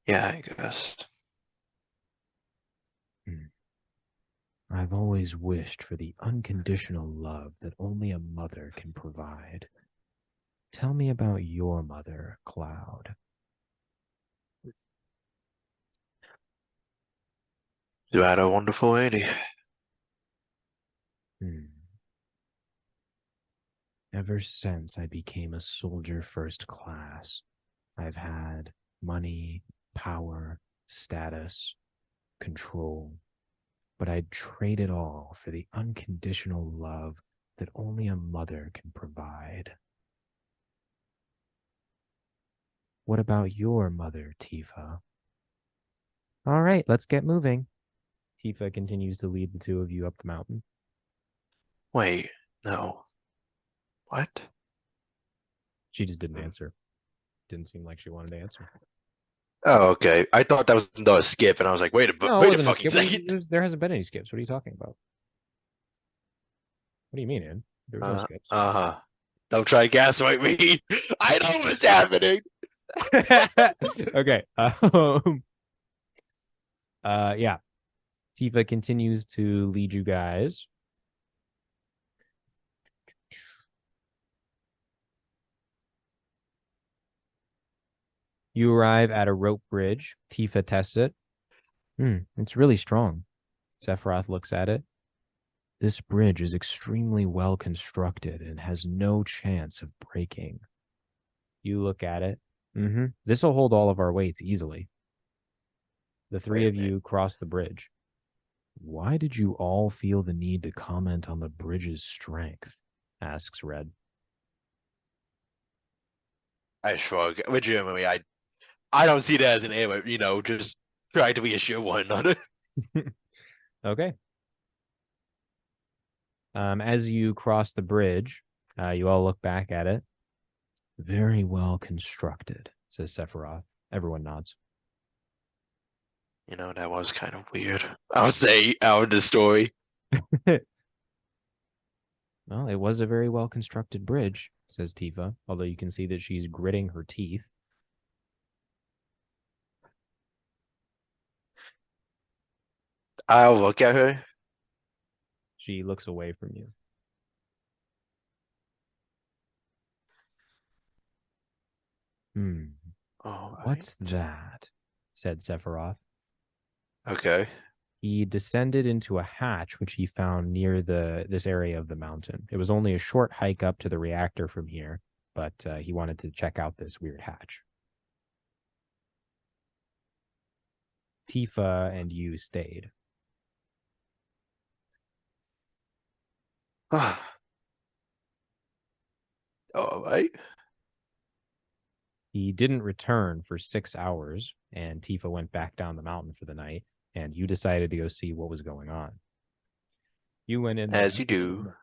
Yeah, I guess. I've always wished for the unconditional love that only a mother can provide. Tell me about your mother, Cloud. You had a wonderful lady. Ever since I became a soldier first class, I've had money, power, status, control, but I'd trade it all for the unconditional love that only a mother can provide. What about your mother, Tifa? All right, let's get moving. Tifa continues to lead the two of you up the mountain. Wait, no. What? She just didn't answer. Didn't seem like she wanted to answer. Oh, okay. I thought that was another skip, and I was like, wait a No, it wait a wasn't a fucking skip. second. There hasn't been any skips. What are you talking about? What do you mean, Ed? There were no skips. Uh-huh. Don't try to gaslight me. I know what's happening. Okay. Yeah. Tifa continues to lead you guys. You arrive at a rope bridge. Tifa tests it. It's really strong. Sephiroth looks at it. This bridge is extremely well constructed and has no chance of breaking. You look at it. This will hold all of our weights easily. The three of you cross the bridge. Why did you all feel the need to comment on the bridge's strength? Asks Red. I shrug. Legitimately, I don't see that as an error, just try to reassure one another. Okay. As you cross the bridge, you all look back at it. Very well constructed, says Sephiroth. Everyone nods. That was kind of weird. I'll say out of the story. Well, it was a very well constructed bridge, says Tifa, although you can see that she's gritting her teeth. I'll look at her. She looks away from you. All What's right. that? Said Sephiroth. Okay. He descended into a hatch which he found near this area of the mountain. It was only a short hike up to the reactor from here, but he wanted to check out this weird hatch. Tifa and you stayed. All right. He didn't return for 6 hours, and Tifa went back down the mountain for the night, and you decided to go see what was going on. You went in As there. you do.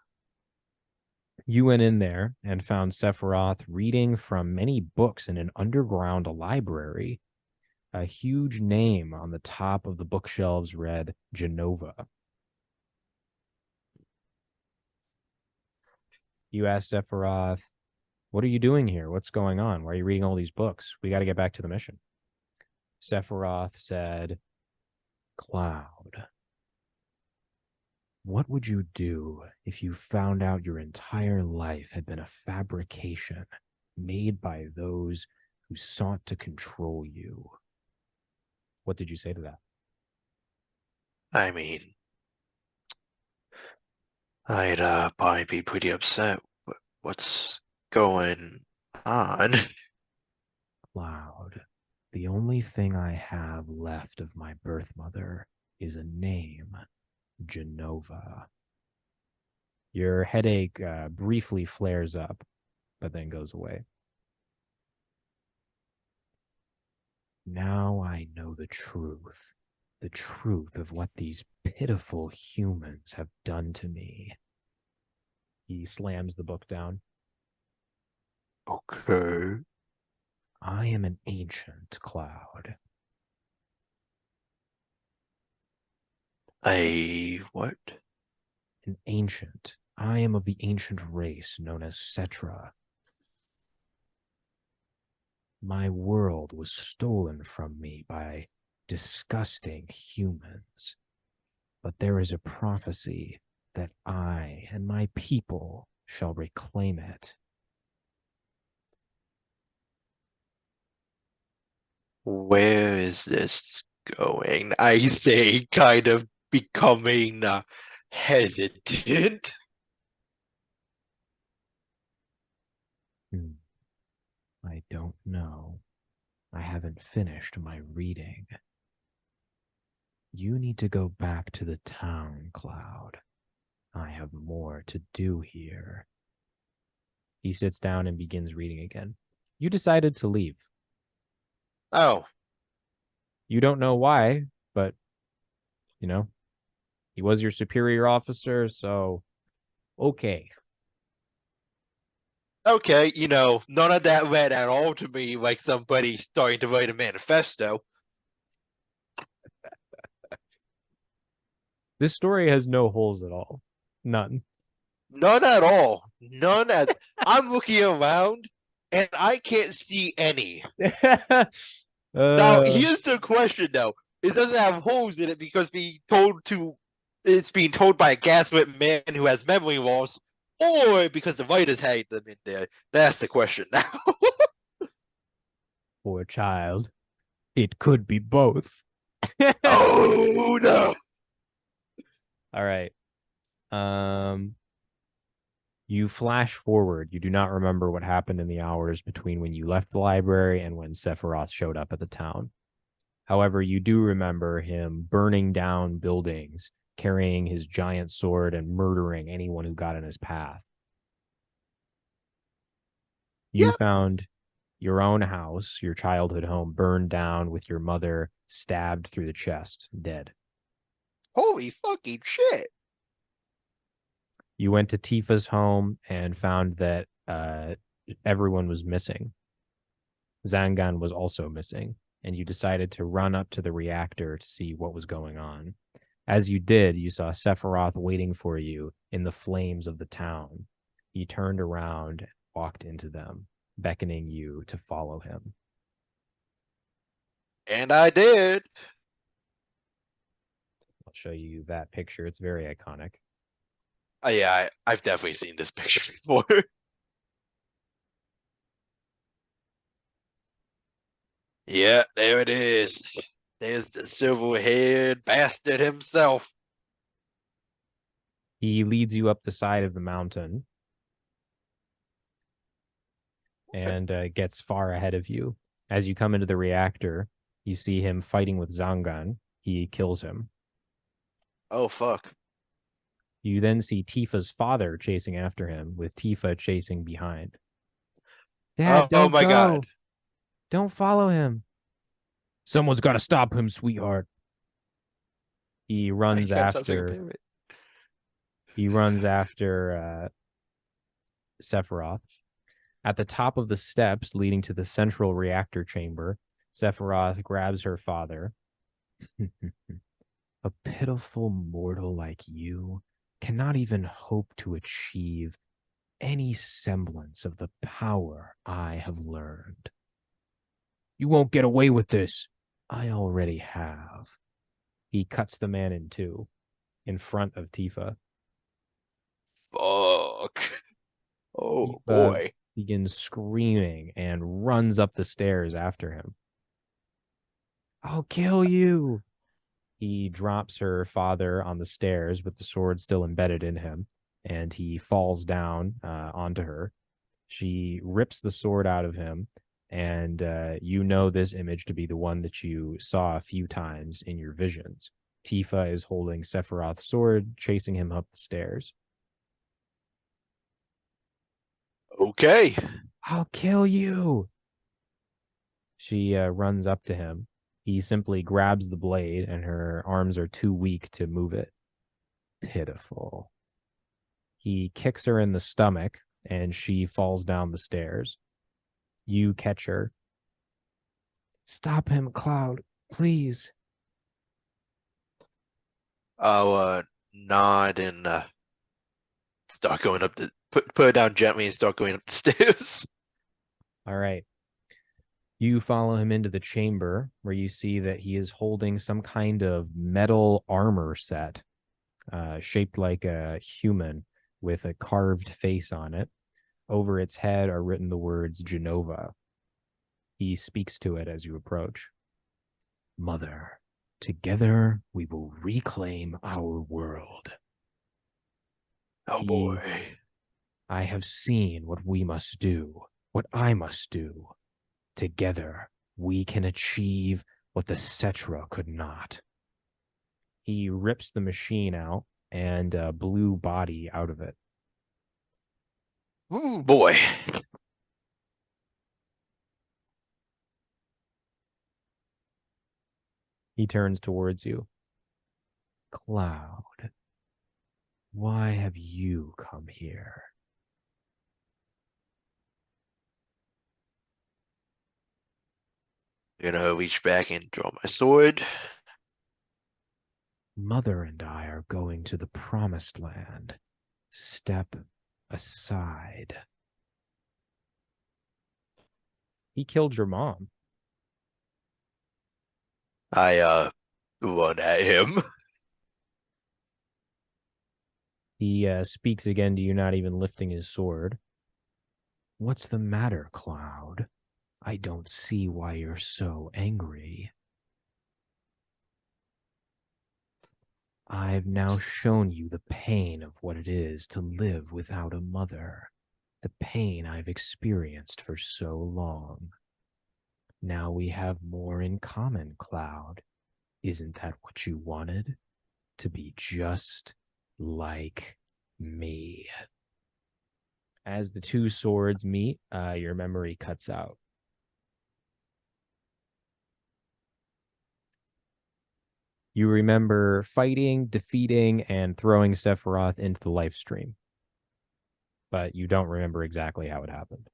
You went in there and found Sephiroth reading from many books in an underground library. A huge name on the top of the bookshelves read Genova. You asked Sephiroth, "What are you doing here? What's going on? Why are you reading all these books? We got to get back to the mission." Sephiroth said, "Cloud, what would you do if you found out your entire life had been a fabrication made by those who sought to control you?" What did you say to that? I mean, I'd probably be pretty upset. What's going on? Cloud, the only thing I have left of my birth mother is a name, Genova. Your headache briefly flares up, but then goes away. Now I know the truth of what these pitiful humans have done to me. He slams the book down. Okay. I am an ancient, Cloud. What? An ancient. I am of the ancient race known as Cetra. My world was stolen from me by disgusting humans. But there is a prophecy that I and my people shall reclaim it. Where is this going? I say, kind of becoming hesitant. I don't know. I haven't finished my reading. You need to go back to the town, Cloud. I have more to do here. He sits down and begins reading again. You decided to leave. Oh, You don't know why, but, you know, he was your superior officer, so okay. okay. None of that read at all to me like somebody starting to write a manifesto. This story has no holes at all. None. None at all. None at. I'm looking around and I can't see any. Now, here's the question though. It doesn't have holes in it because it's being told by a gaslit man who has memory loss, or because the writers had them in there. That's the question now. Poor child. It could be both. Oh no. All right. You flash forward. You do not remember what happened in the hours between when you left the library and when Sephiroth showed up at the town. However, you do remember him burning down buildings, carrying his giant sword, and murdering anyone who got in his path. You Yep. found your own house, your childhood home, burned down with your mother stabbed through the chest, dead. Holy fucking shit. You went to Tifa's home and found that everyone was missing. Zangan was also missing, and you decided to run up to the reactor to see what was going on. As you did, you saw Sephiroth waiting for you in the flames of the town. He turned around and walked into them, beckoning you to follow him. And I did. I'll show you that picture. It's very iconic. Oh yeah, I've definitely seen this picture before. Yeah, there it is. There's the silver-haired bastard himself. He leads you up the side of the mountain and gets far ahead of you. As you come into the reactor, you see him fighting with Zangan. He kills him. Oh fuck. You then see Tifa's father chasing after him, with Tifa chasing behind. Dad, Oh don't my go. god. Don't follow him. Someone's got to stop him, sweetheart. He My runs cat sounds like a after. parrot. He runs after Sephiroth. At the top of the steps leading to the central reactor chamber, Sephiroth grabs her father. A pitiful mortal like you cannot even hope to achieve any semblance of the power I have learned. You won't get away with this. I already have. He cuts the man in two in front of Tifa. Fuck. Oh Tifa boy. begins screaming and runs up the stairs after him. I'll kill you. He drops her father on the stairs with the sword still embedded in him, and he falls down onto her. She rips the sword out of him, and you know this image to be the one that you saw a few times in your visions. Tifa is holding Sephiroth's sword, chasing him up the stairs. Okay. I'll kill you. She runs up to him. He simply grabs the blade, and her arms are too weak to move it. Pitiful. He kicks her in the stomach, and she falls down the stairs. You catch her. Stop him, Cloud, please. I'll nod and start going up the put it down gently and start going up the stairs. All right. You follow him into the chamber where you see that he is holding some kind of metal armor set, shaped like a human with a carved face on it. Over its head are written the words Genova. He speaks to it as you approach. Mother, together we will reclaim our world. Oh boy. I have seen what we must do, what I must do. Together, we can achieve what the Cetra could not. He rips the machine out and a blue body out of it. Ooh boy. He turns towards you. Cloud, why have you come here? I'm gonna reach back and draw my sword. Mother and I are going to the promised land. Step aside. He killed your mom. I run at him. He speaks again to you, not even lifting his sword. What's the matter, Cloud? I don't see why you're so angry. I've now shown you the pain of what it is to live without a mother, the pain I've experienced for so long. Now we have more in common, Cloud. Isn't that what you wanted? To be just like me. As the two swords meet, your memory cuts out. You remember fighting, defeating, and throwing Sephiroth into the life stream. But you don't remember exactly how it happened.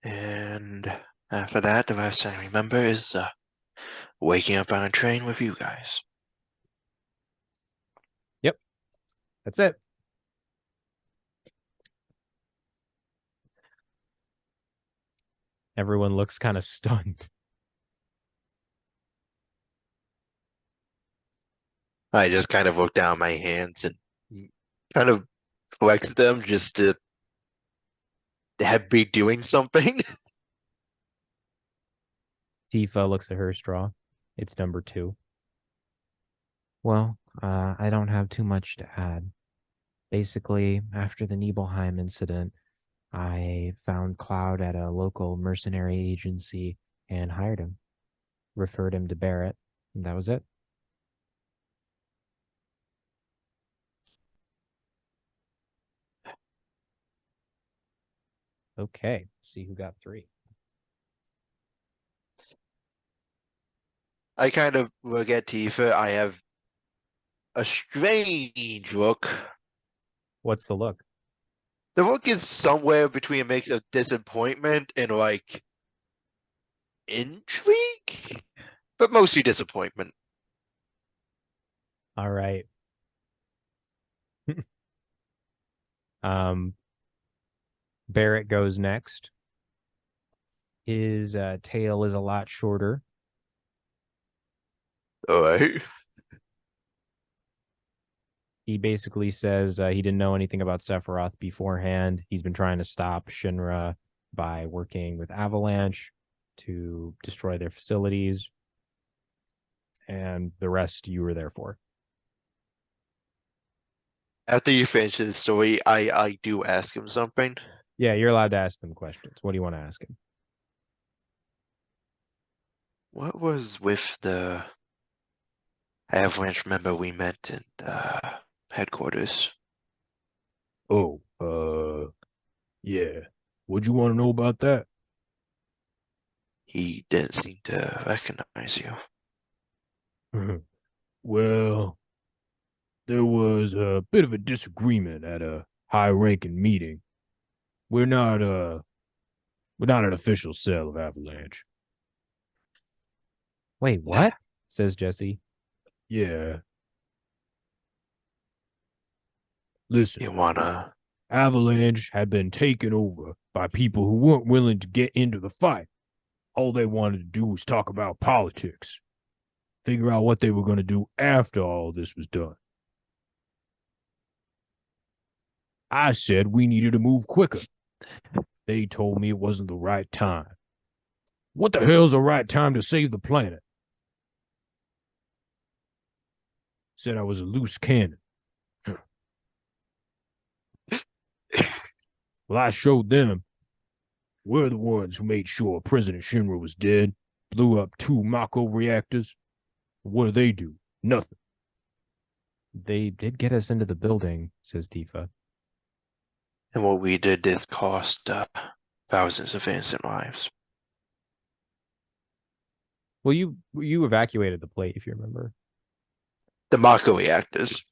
And after that, the last thing I remember is waking up on a train with you guys. Yep. That's it. Everyone looks kind of stunned. I just kind of look down my hands and kind of flex them just to have me doing something. Tifa looks at her straw. It's number 2. Well, I don't have too much to add. Basically, after the Nibelheim incident, I found Cloud at a local mercenary agency and hired him, referred him to Barrett, and that was it. Okay, let's see who got 3. I kind of look at Tifa. I have a strange look. What's the look? The look is somewhere between a mix of disappointment and like intrigue, but mostly disappointment. All right. Barrett goes next. His tail is a lot shorter. All right. He basically says he didn't know anything about Sephiroth beforehand. He's been trying to stop Shinra by working with Avalanche to destroy their facilities. And the rest you were there for. After you finish his story, I do ask him something. Yeah, you're allowed to ask them questions. What do you want to ask him? What was with the Avalanche member we met in headquarters? Oh, yeah. What'd you want to know about that? He didn't seem to recognize you. Well, there was a bit of a disagreement at a high-ranking meeting. We're not an official cell of Avalanche. Wait, what? Says Jesse. Yeah. Listen, You wanna? Avalanche had been taken over by people who weren't willing to get into the fight. All they wanted to do was talk about politics, figure out what they were going to do after all this was done. I said we needed to move quicker. They told me it wasn't the right time. What the hell's the right time to save the planet? Said I was a loose cannon. Well, I showed them. We're the ones who made sure President Shinra was dead, blew up 2 Mako reactors. What do they do? Nothing. They did get us into the building, says Tifa. And what we did cost thousands of innocent lives. Well, you evacuated the plate, if you remember. The Mako reactors.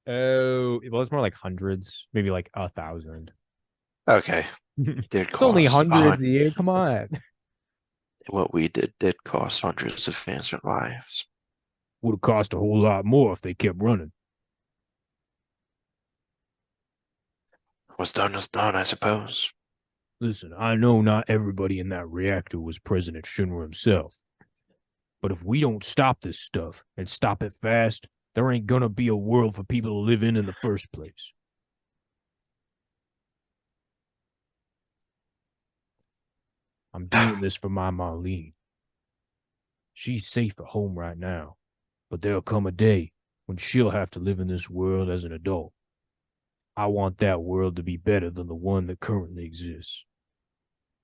Oh, well, it's more like hundreds, maybe like 1,000. Okay. It's only hundreds a year. Come on. What we did cost hundreds of innocent lives. Would have cost a whole lot more if they kept running. What's done is done, I suppose. Listen, I know not everybody in that reactor was President Shinra himself. But if we don't stop this stuff and stop it fast, there ain't gonna be a world for people to live in the first place. I'm doing this for my Marlene. She's safe at home right now, but there'll come a day when she'll have to live in this world as an adult. I want that world to be better than the one that currently exists.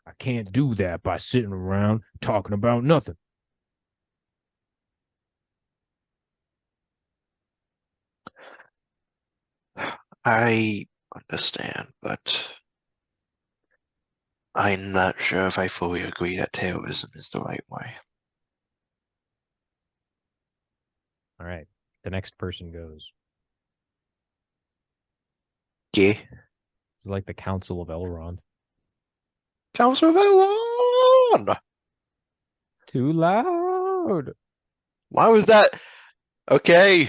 I can't do that by sitting around talking about nothing. I understand, but I'm not sure if I fully agree that terrorism is the right way. All right. The next person goes. Yeah. It's like the Council of Elrond. Council of Elrond! Too loud. Why was that? Okay.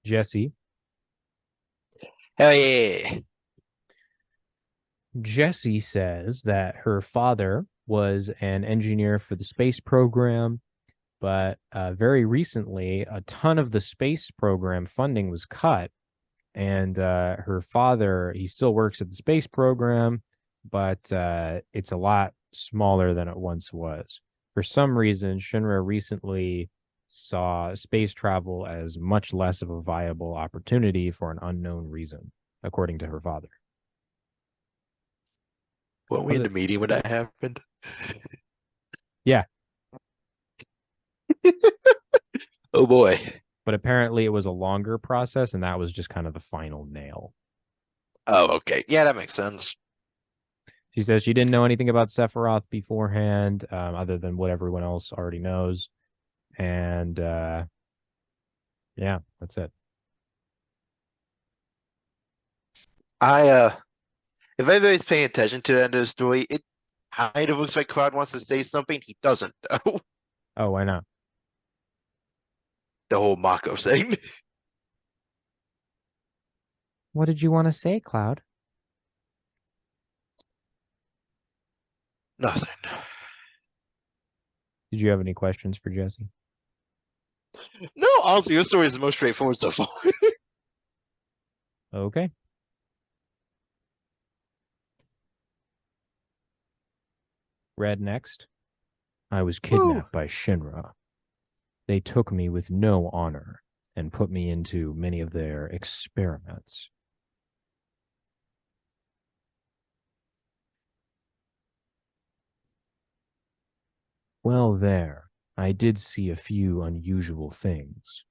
Jesse. Hell yeah. Jessie says that her father was an engineer for the space program But very recently, a ton of the space program funding was cut, and her father, he still works at the space program, but it's a lot smaller than it once was. For some reason, Shinra recently saw space travel as much less of a viable opportunity for an unknown reason, according to her father. Weren't we in the meeting when that happened? Yeah. Oh boy. But apparently it was a longer process, and that was just kind of the final nail. Oh, okay. Yeah, that makes sense. She says she didn't know anything about Sephiroth beforehand, other than what everyone else already knows. And yeah, that's it. If anybody's paying attention to the end of the story, it kind of looks like Cloud wants to say something. He doesn't, though. Oh, why not? The whole Mako thing. What did you want to say, Cloud? Nothing. Did you have any questions for Jesse? No, honestly, your story is the most straightforward so far. Okay. Red next. I was kidnapped by Shinra. They took me with no honor and put me into many of their experiments. Well, there, I did see a few unusual things.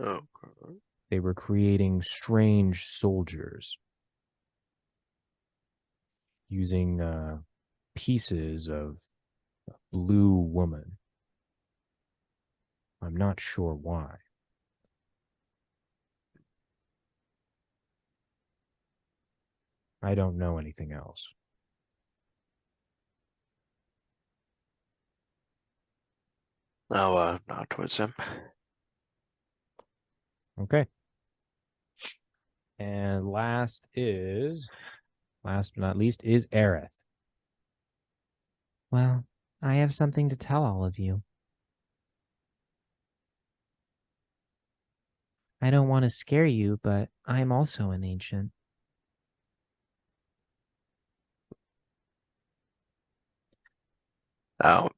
Okay. They were creating strange soldiers using pieces of blue woman. I'm not sure why. I don't know anything else. I'll nod towards him. Okay. And last but not least, is Aerith. Well, I have something to tell all of you. I don't want to scare you, but I'm also an ancient. I'll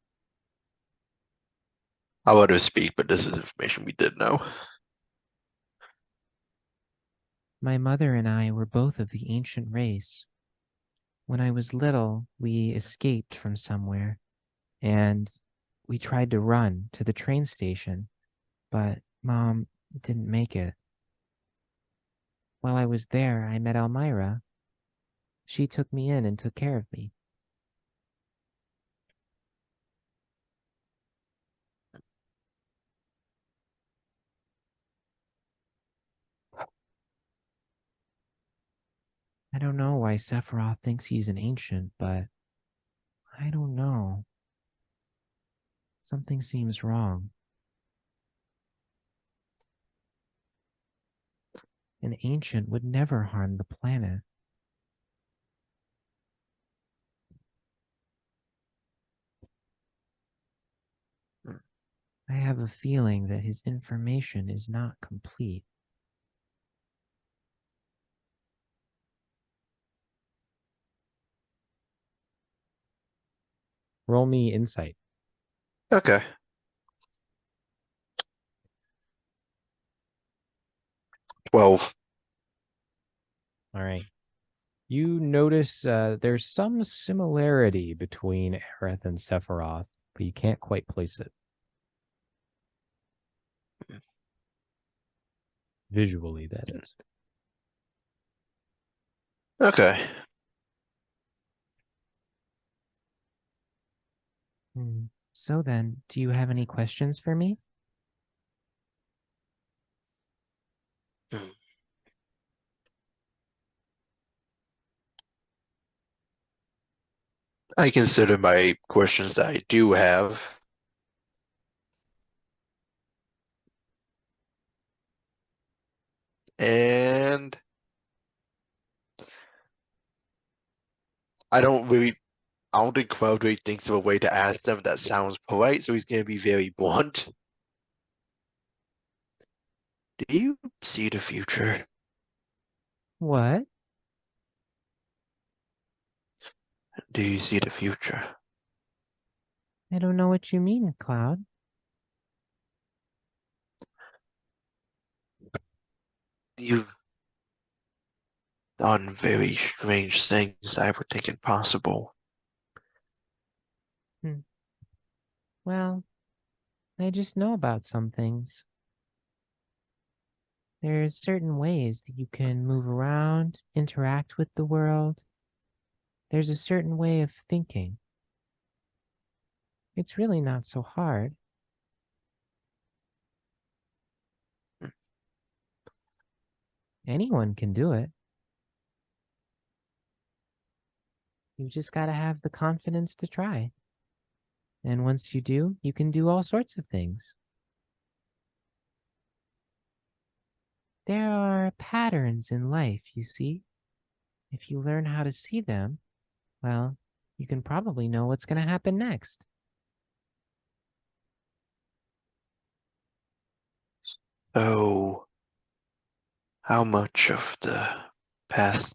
let her speak, but this is information we did know. My mother and I were both of the ancient race. When I was little, we escaped from somewhere, and we tried to run to the train station, but Mom didn't make it. While I was there, I met Elmira. She took me in and took care of me. I don't know why Sephiroth thinks he's an ancient, but I don't know. Something seems wrong. An ancient would never harm the planet. I have a feeling that his information is not complete. Roll me insight. Okay. 12. All right. You notice there's some similarity between Aerith and Sephiroth, but you can't quite place it. Visually, that is. Okay. So then, do you have any questions for me? I consider my questions that I do have. And I don't really I don't think Cloud really thinks of a way to ask them that sounds polite, so he's gonna be very blunt. Do you see the future? What? Do you see the future? I don't know what you mean, Cloud. You've done very strange things I would think impossible. Well, I just know about some things. There's certain ways that you can move around, interact with the world. There's a certain way of thinking. It's really not so hard. Anyone can do it. You just got to have the confidence to try. And once you do, you can do all sorts of things. There are patterns in life, you see. If you learn how to see them, well, you can probably know what's going to happen next. So, how much of the past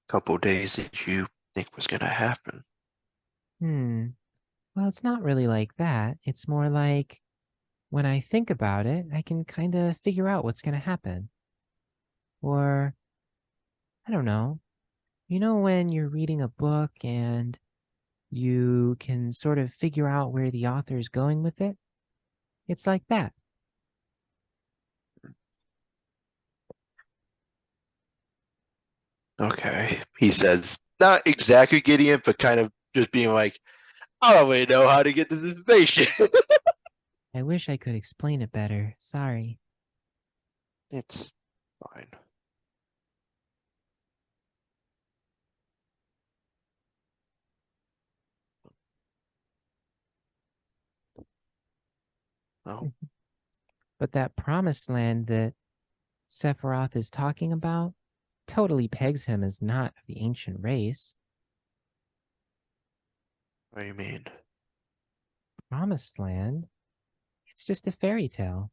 couple days did you think was gonna happen? Well, it's not really like that. It's more like when I think about it, I can kind of figure out what's going to happen. Or, I don't know. You know, when you're reading a book and you can sort of figure out where the author is going with it? It's like that. Okay. He says, not exactly Gideon, but kind of just being like, I don't really know how to get this information. I wish I could explain it better. Sorry. It's fine. Oh, But that promised land that Sephiroth is talking about totally pegs him as not of the ancient race. what do you mean? Promised land? It's just a fairy tale.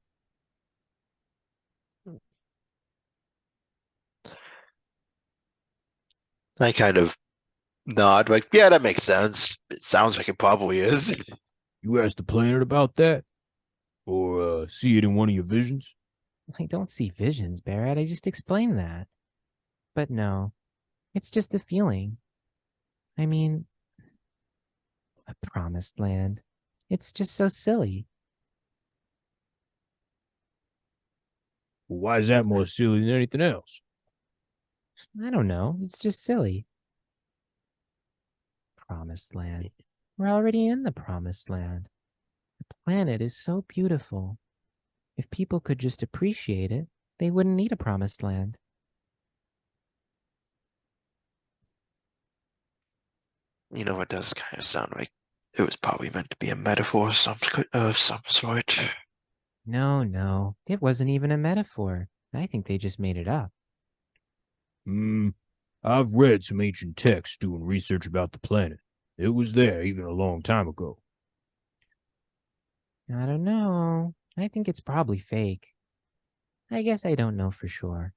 I kind of nod, like, yeah, that makes sense. It sounds like it probably is. You asked the planet about that? Or see it in one of your visions? I don't see visions, Barrett. I just explained that. But no, it's just a feeling. I mean, a promised land. It's just so silly. Well, why is that more silly than anything else? I don't know. It's just silly. Promised land. We're already in the promised land. The planet is so beautiful. If people could just appreciate it, they wouldn't need a promised land. You know, it does kind of sound like it was probably meant to be a metaphor of some sort. No, it wasn't even a metaphor. I think they just made it up. I've read some ancient texts doing research about the planet. It was there even a long time ago. I don't know. I think it's probably fake. I guess I don't know for sure.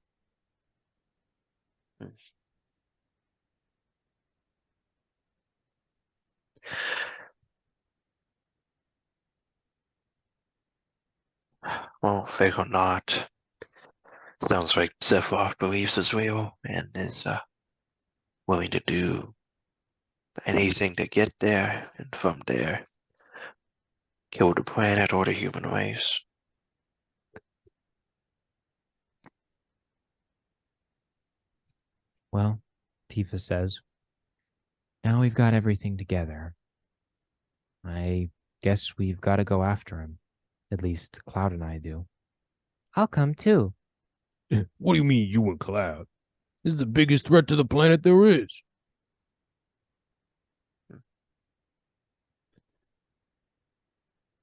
Well, fake or not, sounds like Sephiroth believes it's real and is willing to do anything to get there, and from there, kill the planet or the human race. Well, Tifa says, now we've got everything together. I guess we've got to go after him. At least Cloud and I do. I'll come too. What do you mean, you and Cloud? This is the biggest threat to the planet there is.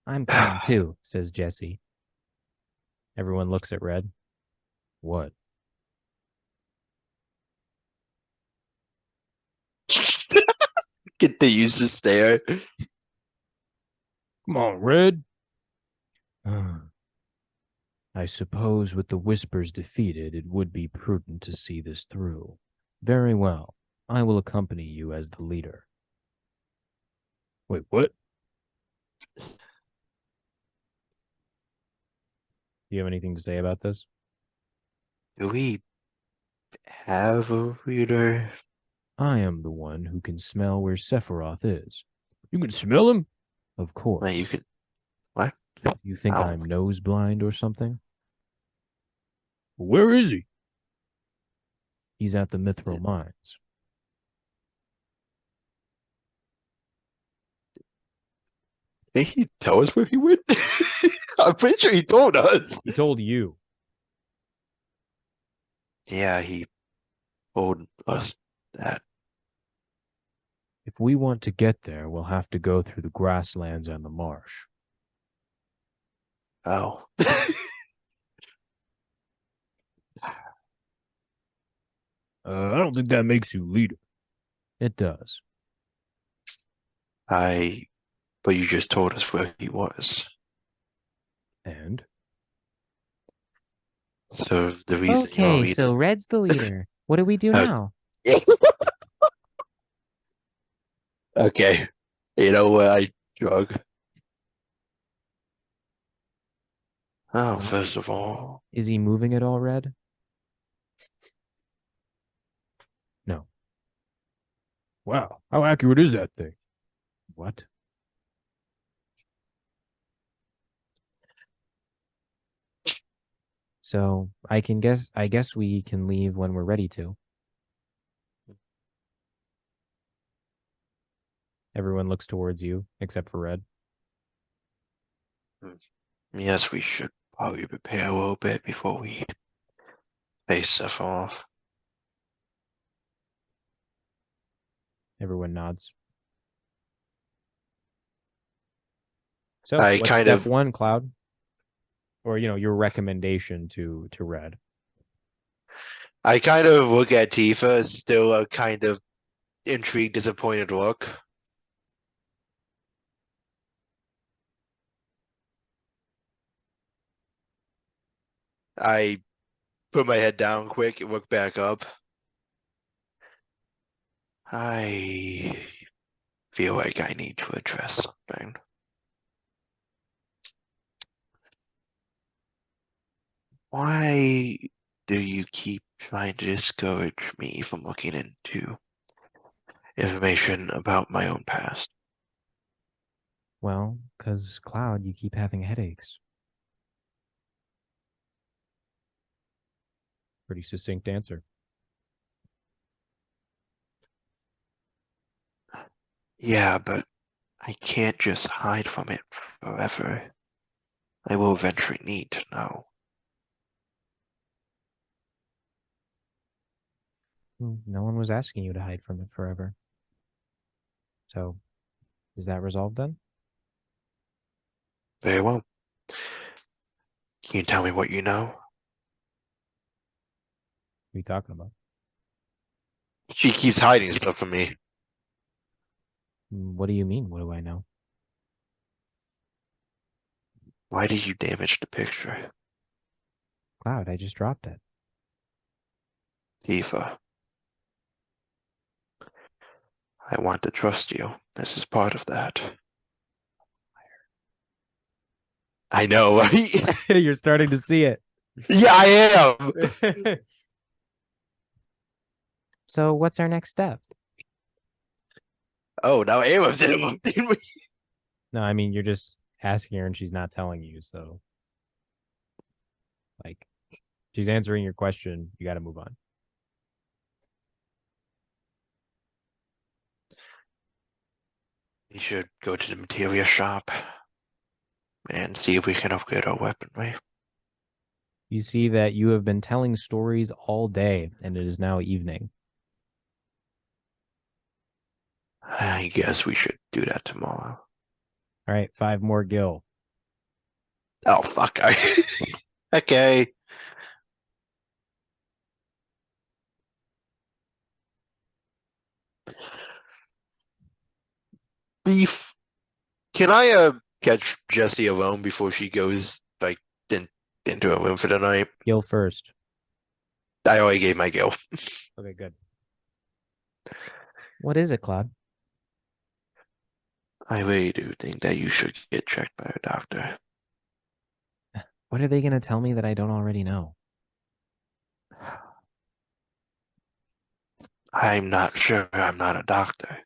I'm coming too, says Jesse. Everyone looks at Red. What? Continues to stare. Come on, Red. I suppose with the whispers defeated, it would be prudent to see this through. Very well. I will accompany you as the leader. Wait, what? Do you have anything to say about this? Do we have a reader? I am the one who can smell where Sephiroth is. You can smell him? Of course. Like you could. What? You think Oh. I'm nose blind or something? Where is he? He's at the Mithril Mines. Did he tell us where he went? I'm pretty sure he told us. He told you. Yeah, he told us that. If we want to get there, we'll have to go through the grasslands and the marsh. Oh. I don't think that makes you leader. It does. But you just told us where he was. And? So the reason you're Okay, leading. so Red's the leader. What do we do Uh, now? Okay. You know what? I drug. Oh, first of all. Is he moving at all, Red? No. Wow, how accurate is that thing? What? So I guess we can leave when we're ready to. Everyone looks towards you, except for Red. Yes, we should probably prepare a little bit before we face stuff off. Everyone nods. So I what's kind step of- one, Cloud? Or, your recommendation to Red. I kind of look at Tifa, still a kind of intrigued, disappointed look. I put my head down quick and look back up. I feel like I need to address something. Why do you keep trying to discourage me from looking into information about my own past? Well, because Cloud, you keep having headaches. Pretty succinct answer. Yeah, but I can't just hide from it forever. I will eventually need to know. No one was asking you to hide from it forever. So, is that resolved then? Very well. Can you tell me what you know? What are you talking about? She keeps hiding stuff from me. What do you mean? What do I know? Why did you damage the picture? Cloud, I just dropped it. Tifa, I want to trust you. This is part of that. I know, right? You're starting to see it. Yeah, I am. So, what's our next step? Oh, now Ava's interrupting me. No, I mean, you're just asking her and she's not telling you. So, like, she's answering your question. You got to move on. We should go to the materia shop and see if we can upgrade our weaponry. You see that you have been telling stories all day and it is now evening. I guess we should do that tomorrow. All right, 5 more gil. Oh, fuck. Okay. Beef. Can I catch Jessie alone before she goes like into a room for the night? Gil first. I already gave my gill. Okay, good. What is it, Claude? I really do think that you should get checked by a doctor. What are they going to tell me that I don't already know? I'm not sure. I'm not a doctor.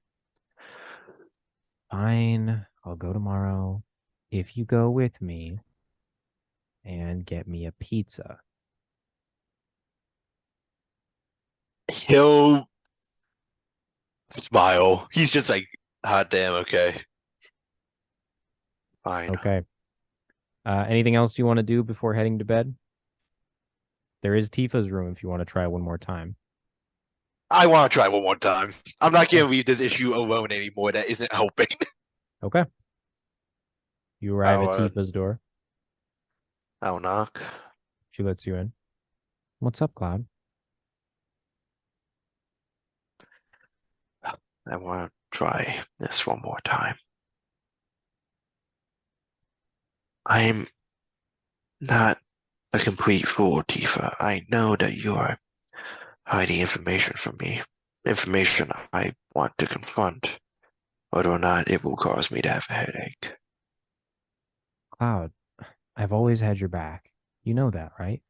Fine, I'll go tomorrow if you go with me and get me a pizza. He'll smile. He's just like, hot damn, okay. Fine. Okay. Anything else you want to do before heading to bed? There is Tifa's room if you want to try one more time. I want to try one more time. I'm not going to leave this issue alone anymore. That isn't helping. Okay. You arrive at I'll, Tifa's door. I'll knock. She lets you in. What's up, Cloud? I want to try this one more time. I'm not a complete fool, Tifa. I know that you are hiding information from me. Information I want to confront, whether or not it will cause me to have a headache. Cloud, I've always had your back. You know that, right?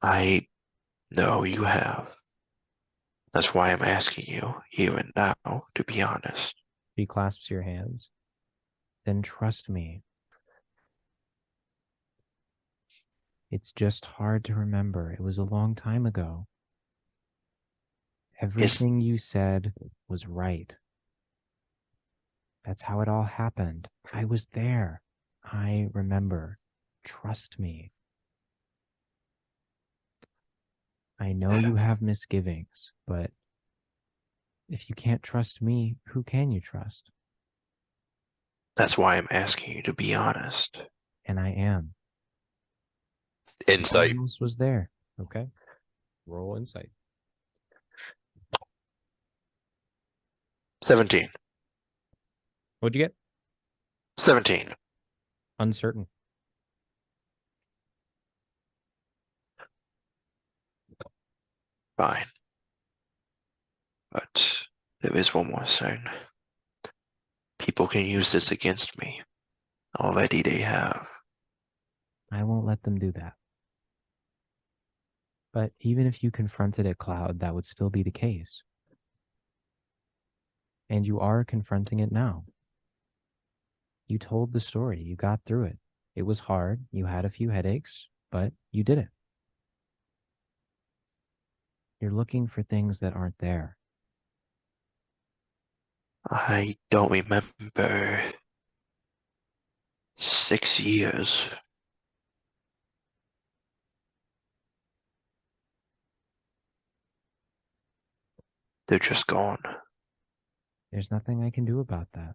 I know you have. That's why I'm asking you here and now, to be honest. She clasps your hands. Then trust me. It's just hard to remember. It was a long time ago. Everything you said was right. That's how it all happened. I was there. I remember. Trust me. I know you have misgivings, but if you can't trust me, who can you trust? That's why I'm asking you to be honest. And I am. Insight. No one else was there. Okay. Roll insight. 17. What'd you get? 17. Uncertain. Fine. But there is one more thing. People can use this against me. Already they have. I won't let them do that. But even if you confronted it, Cloud, that would still be the case. And you are confronting it now. You told the story. You got through it. It was hard. You had a few headaches, but you did it. You're looking for things that aren't there. I don't remember 6 years. They're just gone. There's nothing I can do about that.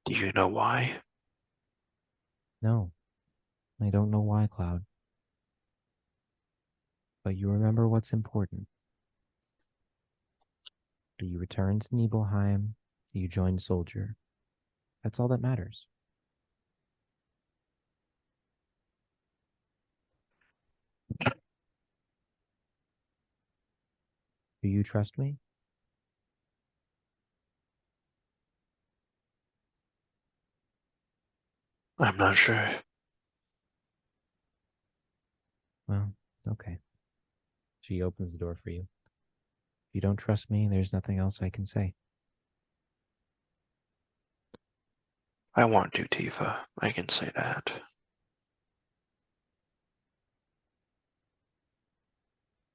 Do you know why? No, I don't know why, Cloud. But you remember what's important. Do you return to Nibelheim? Do you join Soldier? That's all that matters. Do you trust me? I'm not sure. Well, okay. She opens the door for you. If you don't trust me, there's nothing else I can say. I want to, Tifa. I can say that.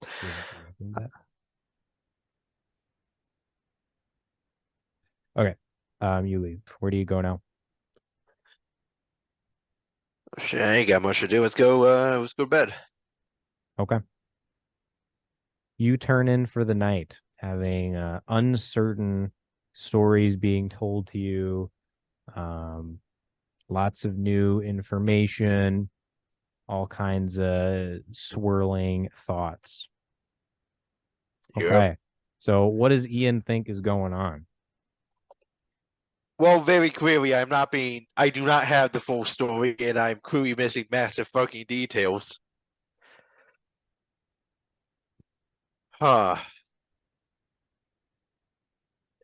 She doesn't say anything to that. Okay. You leave. Where do you go now? Shit, I ain't got much to do. Let's go to bed. Okay. You turn in for the night, having uncertain stories being told to you, lots of new information. all kinds of swirling thoughts. Yep. Okay. So what does Ian think is going on? Well, very clearly, I do not have the full story, and I'm clearly missing massive fucking details. Huh.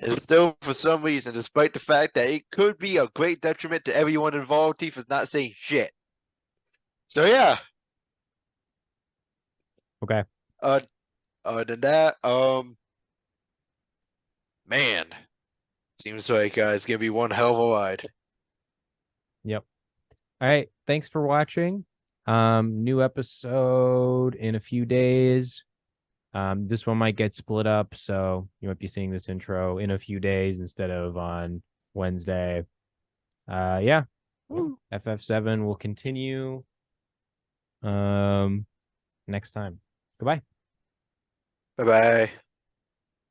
And still, for some reason, despite the fact that it could be a great detriment to everyone involved, Tifa's not saying shit. So yeah. Okay. Other than that, man, seems like it's gonna be one hell of a ride. Yep. All right. Thanks for watching. New episode in a few days. This one might get split up, so you might be seeing this intro in a few days instead of on Wednesday. Yeah. Woo. FF7 will continue next time. Goodbye. Bye bye.